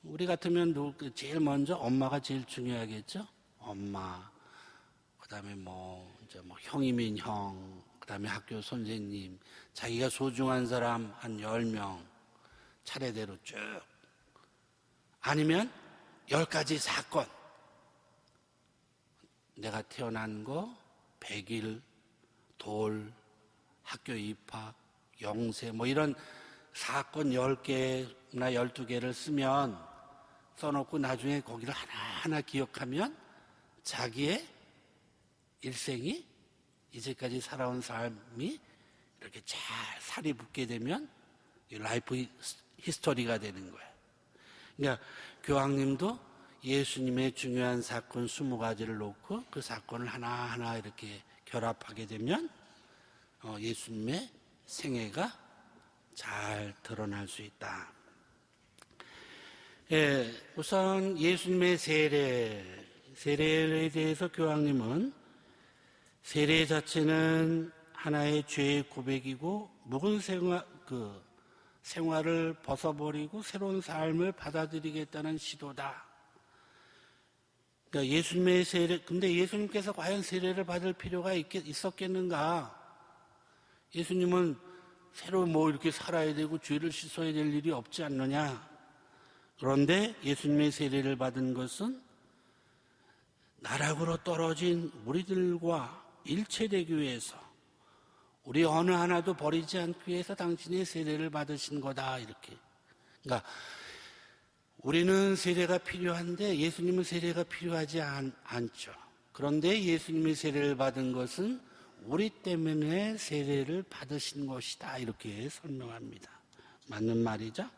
우리 같으면 제일 먼저 엄마가 제일 중요하겠죠? 엄마, 그 다음에 형이면 형, 그 다음에 학교 선생님, 자기가 소중한 사람 한 10명 차례대로 쭉. 아니면 10가지 사건. 내가 태어난 거, 100일, 돌, 학교 입학, 영세, 이런 사건 10개나 12개를 써놓고 나중에 거기를 하나하나 기억하면 자기의 일생이 이제까지 살아온 삶이 이렇게 잘 살이 붙게 되면 라이프 히스토리가 되는 거예요. 그러니까 교황님도 예수님의 중요한 사건 20가지를 놓고 그 사건을 하나하나 이렇게 결합하게 되면 예수님의 생애가 잘 드러날 수 있다. 우선 예수님의 세례에 대해서 교황님은 세례 자체는 하나의 죄의 고백이고 묵은 생활을 벗어버리고 새로운 삶을 받아들이겠다는 시도다. 그러니까 예수님의 근데 예수님께서 과연 세례를 받을 필요가 있었겠는가? 예수님은 새로 이렇게 살아야 되고 죄를 씻어야 될 일이 없지 않느냐? 그런데 예수님의 세례를 받은 것은 나락으로 떨어진 우리들과 일체되기 위해서, 우리 어느 하나도 버리지 않기 위해서 당신의 세례를 받으신 거다, 이렇게. 그러니까 우리는 세례가 필요한데 예수님은 세례가 필요하지 않죠. 그런데 예수님의 세례를 받은 것은 우리 때문에 세례를 받으신 것이다, 이렇게 설명합니다. 맞는 말이죠?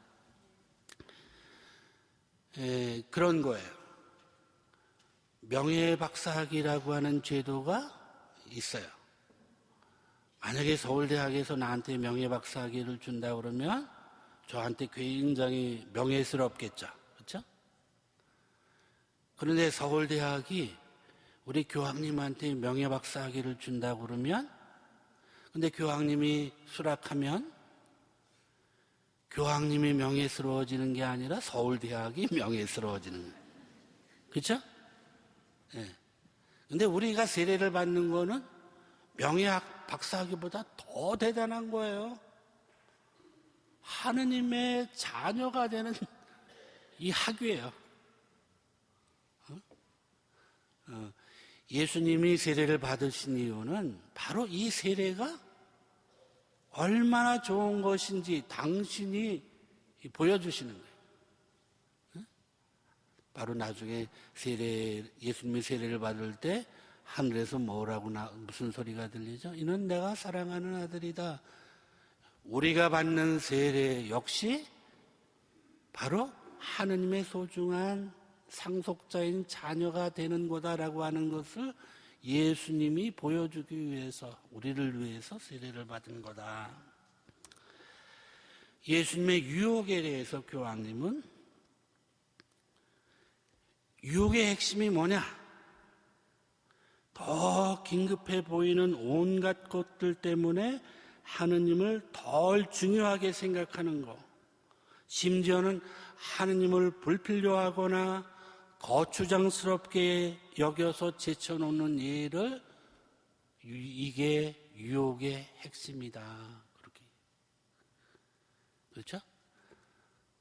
그런 거예요. 명예박사학위라고 하는 제도가 있어요. 만약에 서울대학에서 나한테 명예박사학위를 준다 그러면 저한테 굉장히 명예스럽겠죠. 그렇죠? 그런데 서울대학이 우리 교황님한테 명예박사학위를 준다 그러면, 근데 교황님이 수락하면 교황님이 명예스러워지는 게 아니라 서울대학이 명예스러워지는 거예요. 그렇죠? 네. 근데 우리가 세례를 받는 거는 박사학위보다 더 대단한 거예요. 하느님의 자녀가 되는 이 학위예요. 예수님이 세례를 받으신 이유는 바로 이 세례가 얼마나 좋은 것인지 당신이 보여주시는 거예요. 바로 나중에 예수님이 세례를 받을 때 하늘에서 뭐라고 무슨 소리가 들리죠? 이는 내가 사랑하는 아들이다. 우리가 받는 세례 역시 바로 하느님의 소중한 상속자인 자녀가 되는 거다라고 하는 것을 예수님이 보여주기 위해서, 우리를 위해서 세례를 받은 거다. 예수님의 유혹에 대해서 교황님은 유혹의 핵심이 뭐냐? 더 긴급해 보이는 온갖 것들 때문에 하느님을 덜 중요하게 생각하는 것, 심지어는 하느님을 불필요하거나 거추장스럽게 여겨서 제쳐놓는 일을, 이게 유혹의 핵심이다. 그렇게. 그렇죠?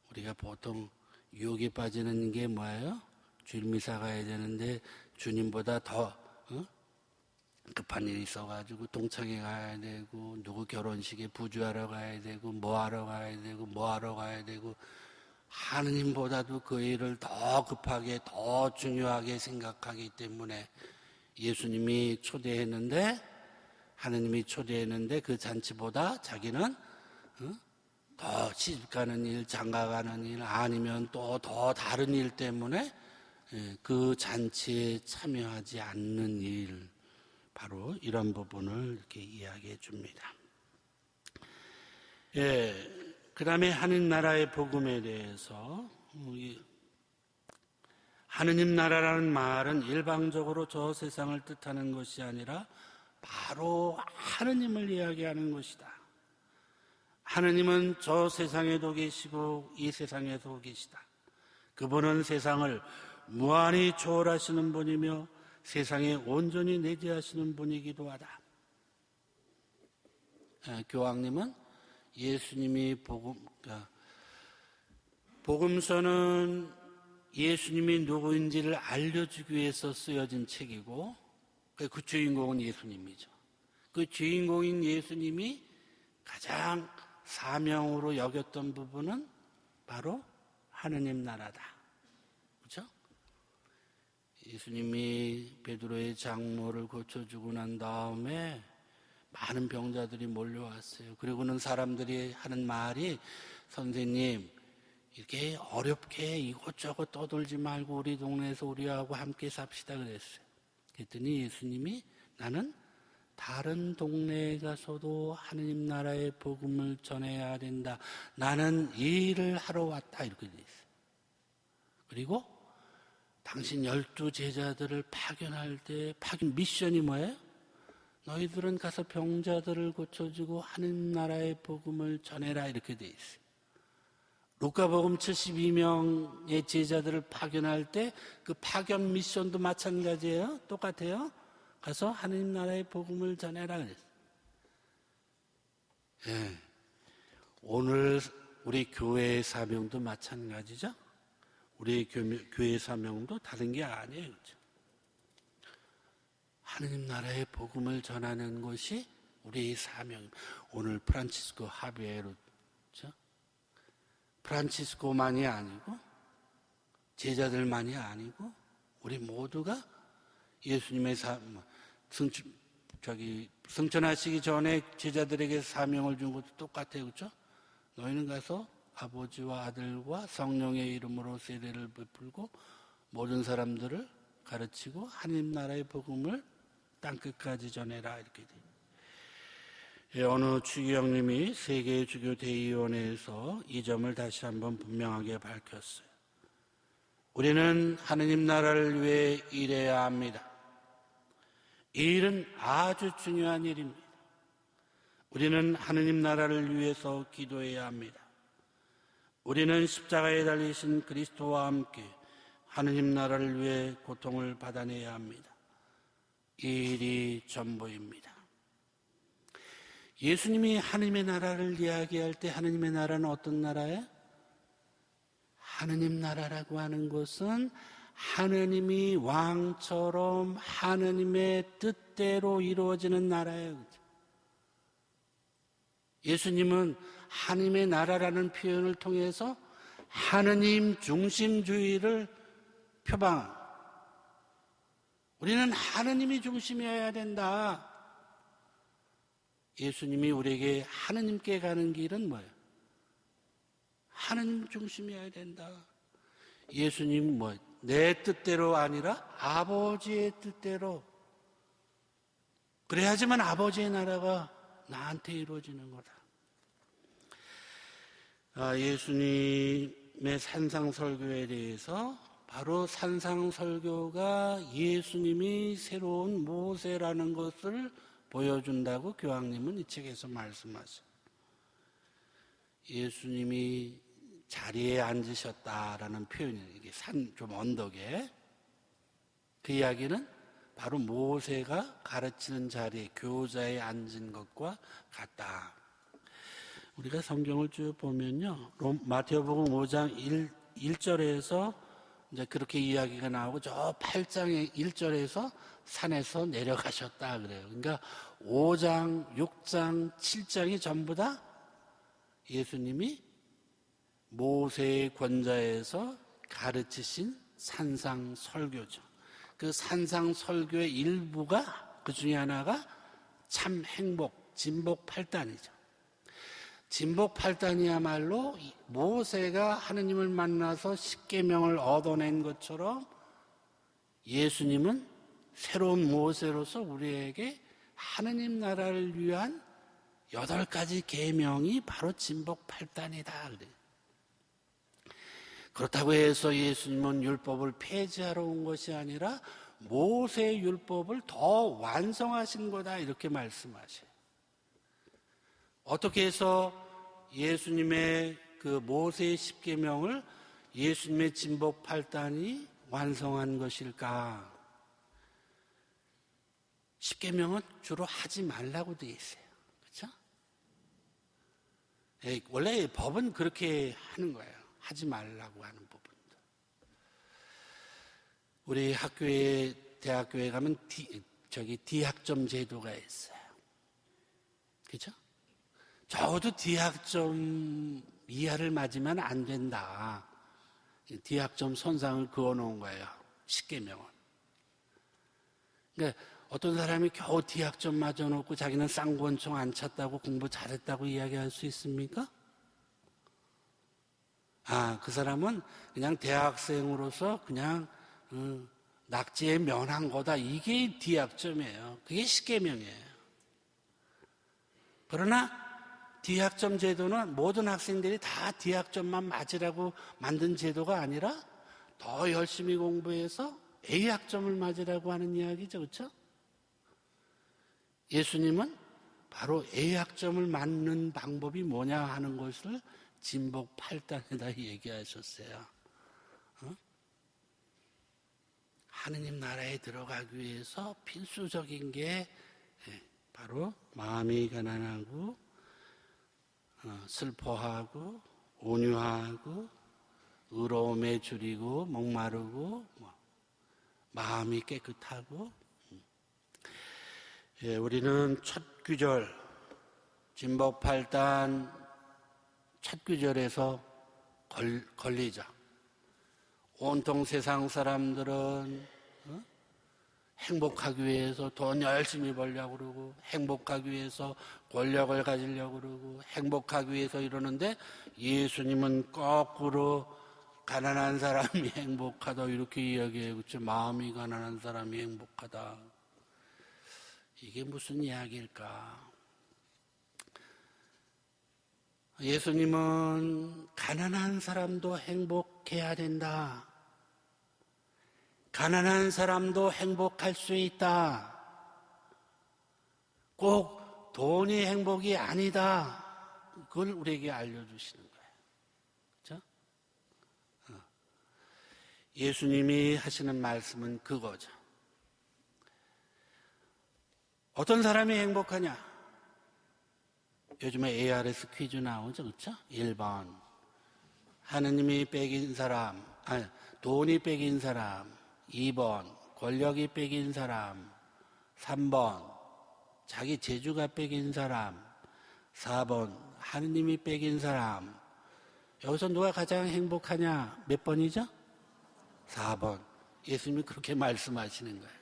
우리가 보통 유혹에 빠지는 게 뭐예요? 주일 미사 가야 되는데 주님보다 더 급한 일이 있어가지고 동창회 가야 되고, 누구 결혼식에 부주하러 가야 되고, 뭐 하러 가야 되고, 뭐 하러 가야 되고, 하느님보다도 그 일을 더 급하게, 더 중요하게 생각하기 때문에 예수님이 초대했는데, 하느님이 초대했는데 그 잔치보다 자기는 더 시집 가는 일, 장가 가는 일, 아니면 또 더 다른 일 때문에 그 잔치에 참여하지 않는 일, 바로 이런 부분을 이렇게 이야기해 줍니다. 그 다음에 하느님 나라의 복음에 대해서, 하느님 나라라는 말은 일방적으로 저 세상을 뜻하는 것이 아니라 바로 하느님을 이야기하는 것이다. 하느님은 저 세상에도 계시고 이 세상에도 계시다. 그분은 세상을 무한히 초월하시는 분이며 세상에 온전히 내재하시는 분이기도 하다. 교황님은 예수님이 복음서는 예수님이 누구인지를 알려주기 위해서 쓰여진 책이고, 그 주인공은 예수님이죠. 그 주인공인 예수님이 가장 사명으로 여겼던 부분은 바로 하느님 나라다. 그렇죠? 예수님이 베드로의 장모를 고쳐주고 난 다음에 많은 병자들이 몰려왔어요. 그리고는 사람들이 하는 말이, 선생님, 이렇게 어렵게 이곳저곳 떠돌지 말고 우리 동네에서 우리하고 함께 삽시다 그랬어요. 그랬더니 예수님이 나는 다른 동네에 가서도 하느님 나라의 복음을 전해야 된다. 나는 이 일을 하러 왔다. 이렇게 돼 있어요. 그리고 당신 12 제자들을 파견할 때 파견 미션이 뭐예요? 너희들은 가서 병자들을 고쳐주고 하느님 나라의 복음을 전해라. 이렇게 돼 있어요. 루카복음 72명의 제자들을 파견할 때 그 파견 미션도 마찬가지예요. 똑같아요. 가서 하느님 나라의 복음을 전해라 그랬어요. 예. 오늘 우리 교회의 사명도 마찬가지죠. 우리 교회 사명도 다른 게 아니에요. 그렇죠? 하느님 나라의 복음을 전하는 것이 우리의 사명입니다. 오늘 프란치스코 하비에로, 그렇죠? 프란치스코만이 아니고 제자들만이 아니고 우리 모두가 예수님의 승천하시기 전에 제자들에게 사명을 준 것도 똑같아요. 그렇죠? 너희는 가서 아버지와 아들과 성령의 이름으로 세례를 베풀고 모든 사람들을 가르치고 하느님 나라의 복음을 땅끝까지 전해라. 이렇게 돼요. 어느 추기경님이 세계주교대의원회에서 이 점을 다시 한번 분명하게 밝혔어요. 우리는 하느님 나라를 위해 일해야 합니다. 이 일은 아주 중요한 일입니다. 우리는 하느님 나라를 위해서 기도해야 합니다. 우리는 십자가에 달리신 그리스도와 함께 하느님 나라를 위해 고통을 받아내야 합니다. 이 일이 전부입니다. 예수님이 하느님의 나라를 이야기할 때 하느님의 나라는 어떤 나라예요? 하느님 나라라고 하는 것은 하느님이 왕처럼 하느님의 뜻대로 이루어지는 나라예요. 예수님은 하느님의 나라라는 표현을 통해서 하느님 중심주의를 표방합니다. 우리는 하느님이 중심이어야 된다. 예수님이 우리에게 하느님께 가는 길은 뭐예요? 하느님 중심이어야 된다. 예수님 내 뜻대로 아니라 아버지의 뜻대로. 그래야지만 아버지의 나라가 나한테 이루어지는 거다. 예수님의 산상설교에 대해서 바로 산상설교가 예수님이 새로운 모세라는 것을 보여준다고 교황님은 이 책에서 말씀하세요. 예수님이 자리에 앉으셨다라는 표현이에요. 이게 좀 언덕에. 그 이야기는 바로 모세가 가르치는 자리에 교자에 앉은 것과 같다. 우리가 성경을 쭉 보면요. 마태복음 5장 1절에서 이제 그렇게 이야기가 나오고 저 8장의 1절에서 산에서 내려가셨다 그래요. 그러니까 5장, 6장, 7장이 전부 다 예수님이 모세의 권자에서 가르치신 산상설교죠. 그 산상설교의 일부가 그 중에 하나가 참 행복, 진복 8단이죠. 진복 8단이야말로 모세가 하느님을 만나서 십계명을 얻어낸 것처럼 예수님은 새로운 모세로서 우리에게 하느님 나라를 위한 8가지 계명이 바로 진복 8단이다. 그래요. 그렇다고 해서 예수님은 율법을 폐지하러 온 것이 아니라 모세의 율법을 더 완성하신 거다 이렇게 말씀하셔요. 어떻게 해서 예수님의 그 모세의 십계명을 예수님의 진복 8단이 완성한 것일까? 십계명은 주로 하지 말라고 되어 있어요. 그렇죠? 원래 법은 그렇게 하는 거예요. 하지 말라고 하는 부분들. 우리 학교에, 대학교에 가면 D학점 제도가 있어요. 그렇죠? 적어도 D학점 이하를 맞으면 안 된다. D학점 선상을 그어놓은 거예요. 십계명은. 그러니까 어떤 사람이 겨우 D학점 맞아놓고 자기는 쌍권총 안 찼다고 공부 잘했다고 이야기할 수 있습니까? 그 사람은 그냥 대학생으로서 그냥 낙지에 면한 거다. 이게 D학점이에요. 그게 십계명이에요. 그러나 D학점 제도는 모든 학생들이 다 D학점만 맞으라고 만든 제도가 아니라 더 열심히 공부해서 A학점을 맞으라고 하는 이야기죠. 그렇죠? 예수님은 바로 A학점을 맞는 방법이 뭐냐 하는 것을 진복 8단에다 얘기하셨어요. 하느님 나라에 들어가기 위해서 필수적인 게 바로 마음이 가난하고 슬퍼하고 온유하고 의로움에 줄이고 목마르고 마음이 깨끗하고. 우리는 첫 구절 진복 8단 첫 구절에서 걸리죠. 온통 세상 사람들은 행복하기 위해서 돈 열심히 벌려고 그러고 행복하기 위해서 권력을 가지려고 그러고 행복하기 위해서 이러는데 예수님은 거꾸로 가난한 사람이 행복하다 이렇게 이야기해요. 그렇죠? 마음이 가난한 사람이 행복하다. 이게 무슨 이야기일까? 예수님은 가난한 사람도 행복해야 된다. 가난한 사람도 행복할 수 있다. 꼭 돈이 행복이 아니다. 그걸 우리에게 알려주시는 거예요. 그렇죠? 예수님이 하시는 말씀은 그거죠. 어떤 사람이 행복하냐? 요즘에 ARS 퀴즈 나오죠, 그렇죠? 1번 하느님이 뺏긴 사람, 돈이 뺏긴 사람. 2번 권력이 뺏긴 사람. 3번 자기 재주가 뺏긴 사람. 4번 하느님이 뺏긴 사람. 여기서 누가 가장 행복하냐? 몇 번이죠? 4번. 예수님이 그렇게 말씀하시는 거예요.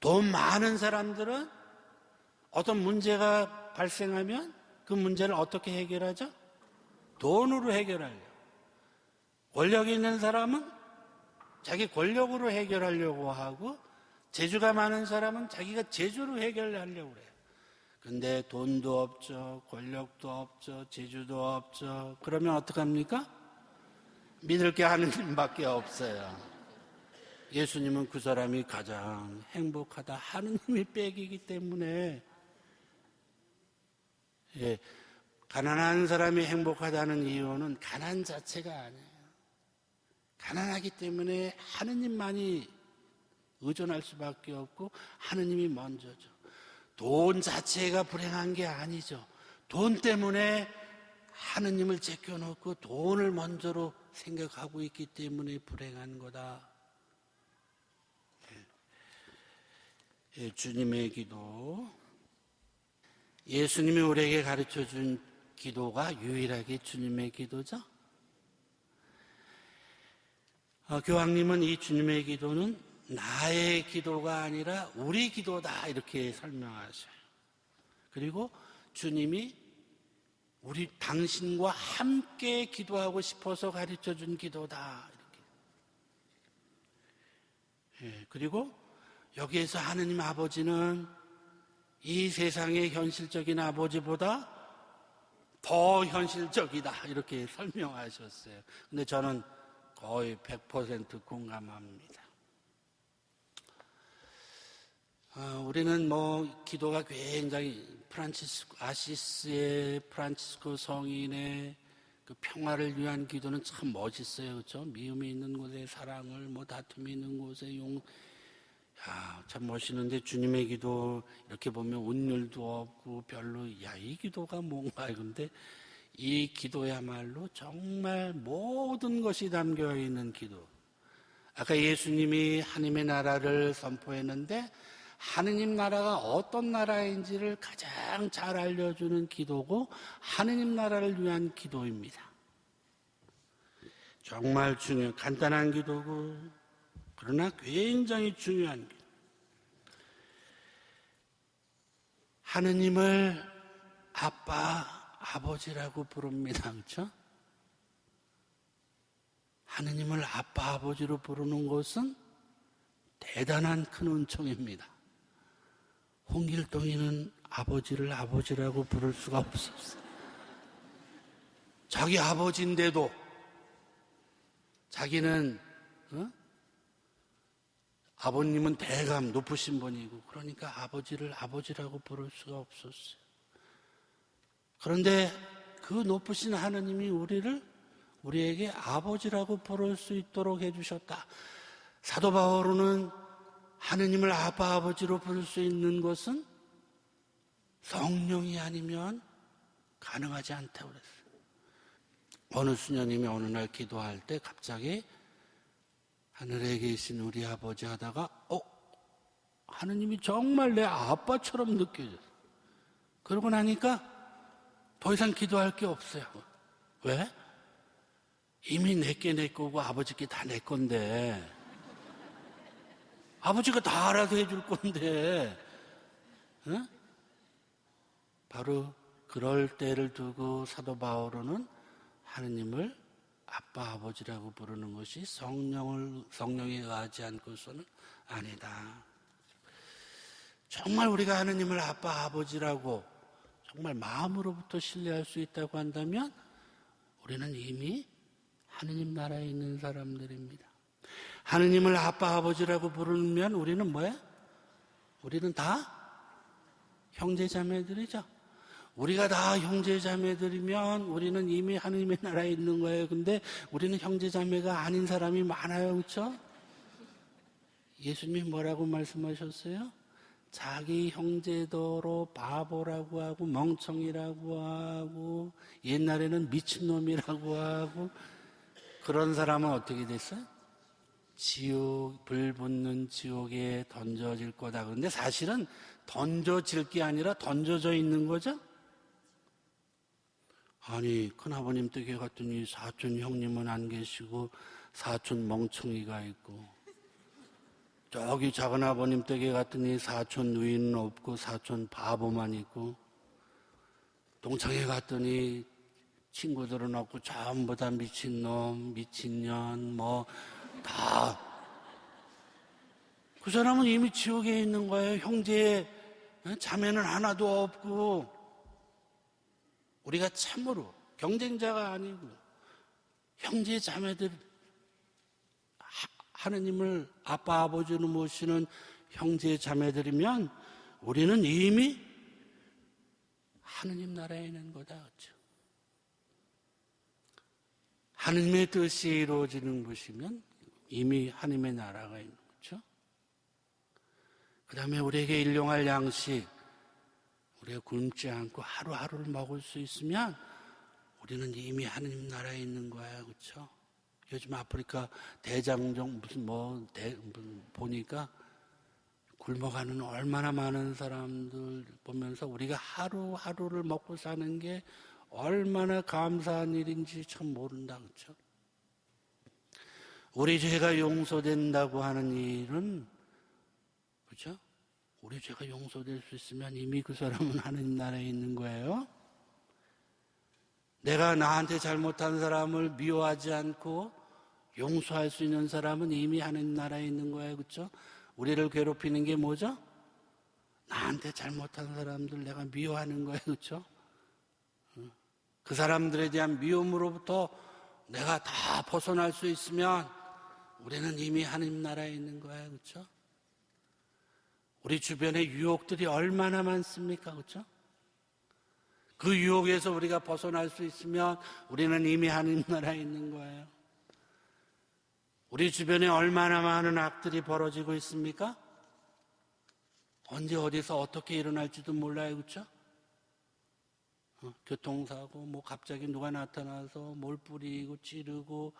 돈 많은 사람들은 어떤 문제가 발생하면 그 문제를 어떻게 해결하죠? 돈으로 해결하려고. 권력이 있는 사람은 자기 권력으로 해결하려고 하고, 재주가 많은 사람은 자기가 재주로 해결하려고 그래요. 근데 돈도 없죠, 권력도 없죠, 재주도 없죠. 그러면 어떡합니까? 믿을 게 하느님밖에 없어요. 예수님은 그 사람이 가장 행복하다, 하느님이 백이기 때문에. 예, 가난한 사람이 행복하다는 이유는 가난 자체가 아니에요. 가난하기 때문에 하느님만이 의존할 수밖에 없고 하느님이 먼저죠. 돈 자체가 불행한 게 아니죠. 돈 때문에 하느님을 제껴놓고 돈을 먼저로 생각하고 있기 때문에 불행한 거다. 예, 주님의 기도, 예수님이 우리에게 가르쳐준 기도가 유일하게 주님의 기도죠. 교황님은 이 주님의 기도는 나의 기도가 아니라 우리 기도다 이렇게 설명하셔요. 그리고 주님이 우리 당신과 함께 기도하고 싶어서 가르쳐준 기도다 이렇게. 예, 그리고 여기에서 하느님 아버지는 이 세상의 현실적인 아버지보다 더 현실적이다 이렇게 설명하셨어요. 근데 저는 거의 100% 공감합니다. 우리는 기도가 굉장히 아시스의 프란치스코 성인의 그 평화를 위한 기도는 참 멋있어요. 그렇죠? 미움이 있는 곳에 사랑을, 다툼이 있는 곳에 참 멋있는데 주님의 기도 이렇게 보면 운율도 없고 별로 이 기도가 뭔가. 근데 이 기도야말로 정말 모든 것이 담겨 있는 기도. 아까 예수님이 하나님의 나라를 선포했는데 하느님 나라가 어떤 나라인지를 가장 잘 알려주는 기도고 하느님 나라를 위한 기도입니다. 정말 간단한 기도고 그러나 굉장히 중요한 기도. 하느님을 아빠, 아버지라고 부릅니다. 그렇죠? 하느님을 아빠, 아버지로 부르는 것은 대단한 큰 은총입니다. 홍길동이는 아버지를 아버지라고 부를 수가 없었어요. 자기 아버지인데도 자기는 아버님은 대감 높으신 분이고 그러니까 아버지를 아버지라고 부를 수가 없었어요. 그런데 그 높으신 하느님이 우리에게 아버지라고 부를 수 있도록 해주셨다. 사도 바울은 하느님을 아빠 아버지로 부를 수 있는 것은 성령이 아니면 가능하지 않다고 그랬어요. 어느 수녀님이 어느 날 기도할 때 갑자기 하늘에 계신 우리 아버지 하다가 하느님이 정말 내 아빠처럼 느껴졌어요. 그러고 나니까 더 이상 기도할 게 없어요. 왜? 이미 내게 내 거고 아버지께 다 내 건데 아버지가 다 알아서 해줄 건데 바로 그럴 때를 두고 사도 바울은 하느님을 아빠 아버지라고 부르는 것이 성령에 의하지 않고서는 아니다. 정말 우리가 하느님을 아빠 아버지라고 정말 마음으로부터 신뢰할 수 있다고 한다면 우리는 이미 하느님 나라에 있는 사람들입니다. 하느님을 아빠 아버지라고 부르면 우리는 뭐야? 우리는 다 형제자매들이죠. 우리가 다 형제자매들이면 우리는 이미 하느님의 나라에 있는 거예요. 근데 우리는 형제자매가 아닌 사람이 많아요. 그렇죠? 예수님이 뭐라고 말씀하셨어요? 자기 형제더러 바보라고 하고 멍청이라고 하고 옛날에는 미친놈이라고 하고 그런 사람은 어떻게 됐어요? 불 붙는 지옥에 던져질 거다. 그런데 사실은 던져질 게 아니라 던져져 있는 거죠? 아니, 큰아버님 댁에 갔더니 사촌 형님은 안 계시고 사촌 멍청이가 있고 저기 작은 아버님 댁에 갔더니 사촌 누이는 없고 사촌 바보만 있고, 동창회 갔더니 친구들은 없고 전부 다 미친놈, 미친년, 다. 그 사람은 이미 지옥에 있는 거예요. 형제, 자매는 하나도 없고. 우리가 참으로 경쟁자가 아니고 형제, 자매들, 하느님을 아빠, 아버지로 모시는 형제, 자매들이면 우리는 이미 하느님 나라에 있는 거다. 그렇죠? 하느님의 뜻이 이루어지는 곳이면 이미 하느님의 나라가 있는 거죠. 그 다음에 우리에게 일용할 양식, 우리가 굶지 않고 하루하루를 먹을 수 있으면 우리는 이미 하느님 나라에 있는 거예요. 그렇죠? 요즘 아프리카 대장정 보니까 굶어가는 얼마나 많은 사람들 보면서 우리가 하루하루를 먹고 사는 게 얼마나 감사한 일인지 참 모른다. 그렇죠? 우리 죄가 용서된다고 하는 일은, 그렇죠? 우리 죄가 용서될 수 있으면 이미 그 사람은 하느님 나라에 있는 거예요. 내가 나한테 잘못한 사람을 미워하지 않고 용서할 수 있는 사람은 이미 하느님 나라에 있는 거예요. 그렇죠? 우리를 괴롭히는 게 뭐죠? 나한테 잘못한 사람들 내가 미워하는 거예요. 그렇죠? 그 사람들에 대한 미움으로부터 내가 다 벗어날 수 있으면 우리는 이미 하느님 나라에 있는 거예요. 그렇죠? 우리 주변에 유혹들이 얼마나 많습니까? 그렇죠? 그 유혹에서 우리가 벗어날 수 있으면 우리는 이미 하느님 나라에 있는 거예요. 우리 주변에 얼마나 많은 악들이 벌어지고 있습니까? 언제 어디서 어떻게 일어날지도 몰라요. 그렇죠? 교통사고, 갑자기 누가 나타나서 뭘 뿌리고 찌르고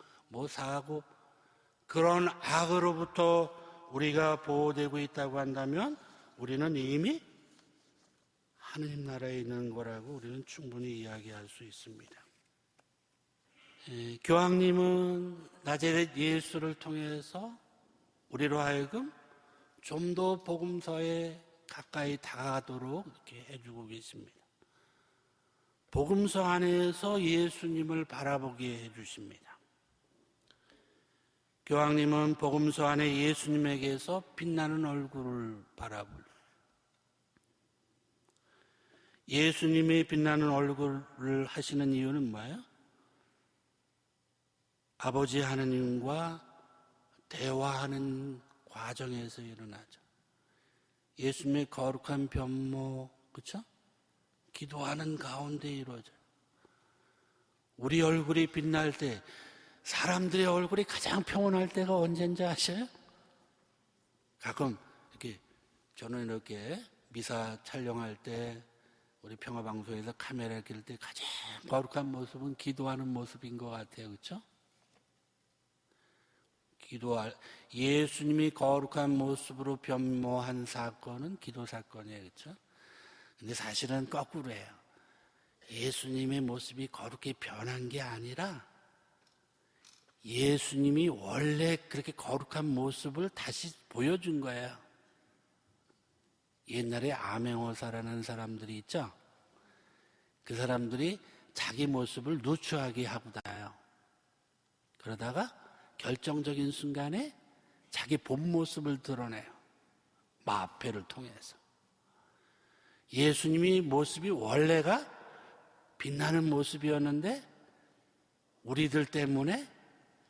사고, 그런 악으로부터 우리가 보호되고 있다고 한다면 우리는 이미 하느님 나라에 있는 거라고 우리는 충분히 이야기할 수 있습니다. 교황님은 나자렛 예수를 통해서 우리로 하여금 좀 더 복음서에 가까이 다가가도록 이렇게 해주고 계십니다. 복음서 안에서 예수님을 바라보게 해주십니다. 교황님은 복음서 안에 예수님에게서 빛나는 얼굴을 바라볼, 예수님이 빛나는 얼굴을 하시는 이유는 뭐예요? 아버지 하느님과 대화하는 과정에서 일어나죠. 예수님의 거룩한 변모, 그렇죠? 기도하는 가운데 이루어져요. 우리 얼굴이 빛날 때, 사람들의 얼굴이 가장 평온할 때가 언제인지 아셔요? 가끔 이렇게 저는 이렇게 미사 촬영할 때 우리 평화방송에서 카메라 낄 때 가장 거룩한 모습은 기도하는 모습인 것 같아요. 그렇죠? 예수님이 거룩한 모습으로 변모한 사건은 기도 사건이에요. 그렇죠? 근데 사실은 거꾸로예요. 예수님의 모습이 거룩히 변한 게 아니라 예수님이 원래 그렇게 거룩한 모습을 다시 보여준 거예요. 옛날에 암행어사라는 사람들이 있죠? 그 사람들이 자기 모습을 누추하게 하고 다녀요. 그러다가 결정적인 순간에 자기 본 모습을 드러내요. 마패를 통해서. 예수님이 모습이 원래가 빛나는 모습이었는데 우리들 때문에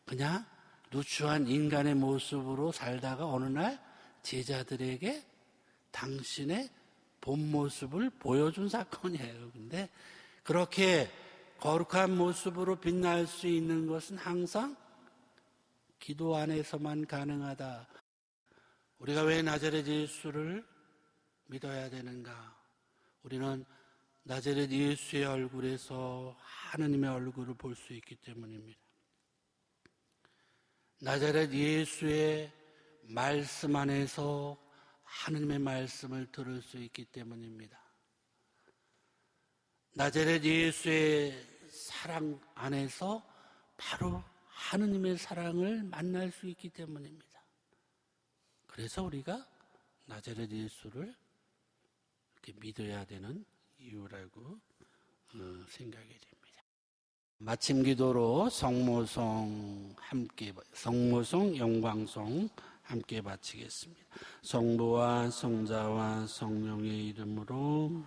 그냥 누추한 인간의 모습으로 살다가 어느 날 제자들에게 당신의 본 모습을 보여준 사건이에요. 근데 그렇게 거룩한 모습으로 빛날 수 있는 것은 항상 기도 안에서만 가능하다. 우리가 왜 나자렛 예수를 믿어야 되는가? 우리는 나자렛 예수의 얼굴에서 하느님의 얼굴을 볼 수 있기 때문입니다. 나자렛 예수의 말씀 안에서 하느님의 말씀을 들을 수 있기 때문입니다. 나자렛 예수의 사랑 안에서 바로 하느님의 사랑을 만날 수 있기 때문입니다. 그래서 우리가 나자렛 예수를 이렇게 믿어야 되는 이유라고 생각이 됩니다. 마침 기도로 성모송 영광송 함께 바치겠습니다. 성부와 성자와 성령의 이름으로.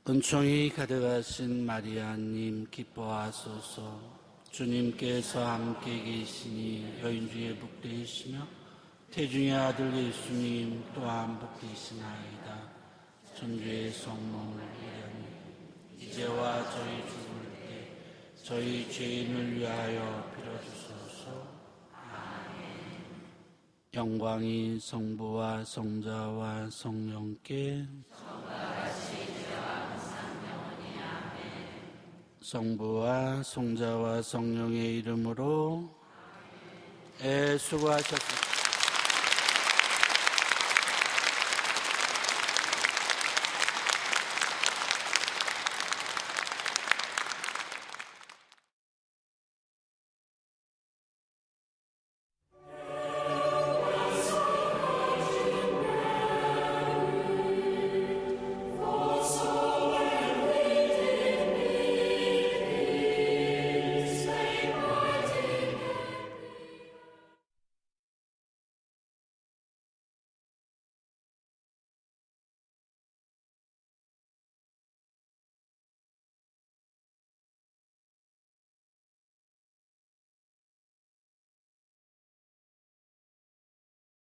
은총이 가득하신 마리아님 기뻐하소서. 주님께서 함께 계시니 여인 중에 복되시며 태중의 아들 예수님 또한 복되시나이다. 천주의 성모를 위하여 이제와 저희 죽을 때 저희 죄인을 위하여 빌어주소서. 아멘. 영광이 성부와 성자와 성령께 성부와 성자와 성령의 이름으로 수고하셨습니다.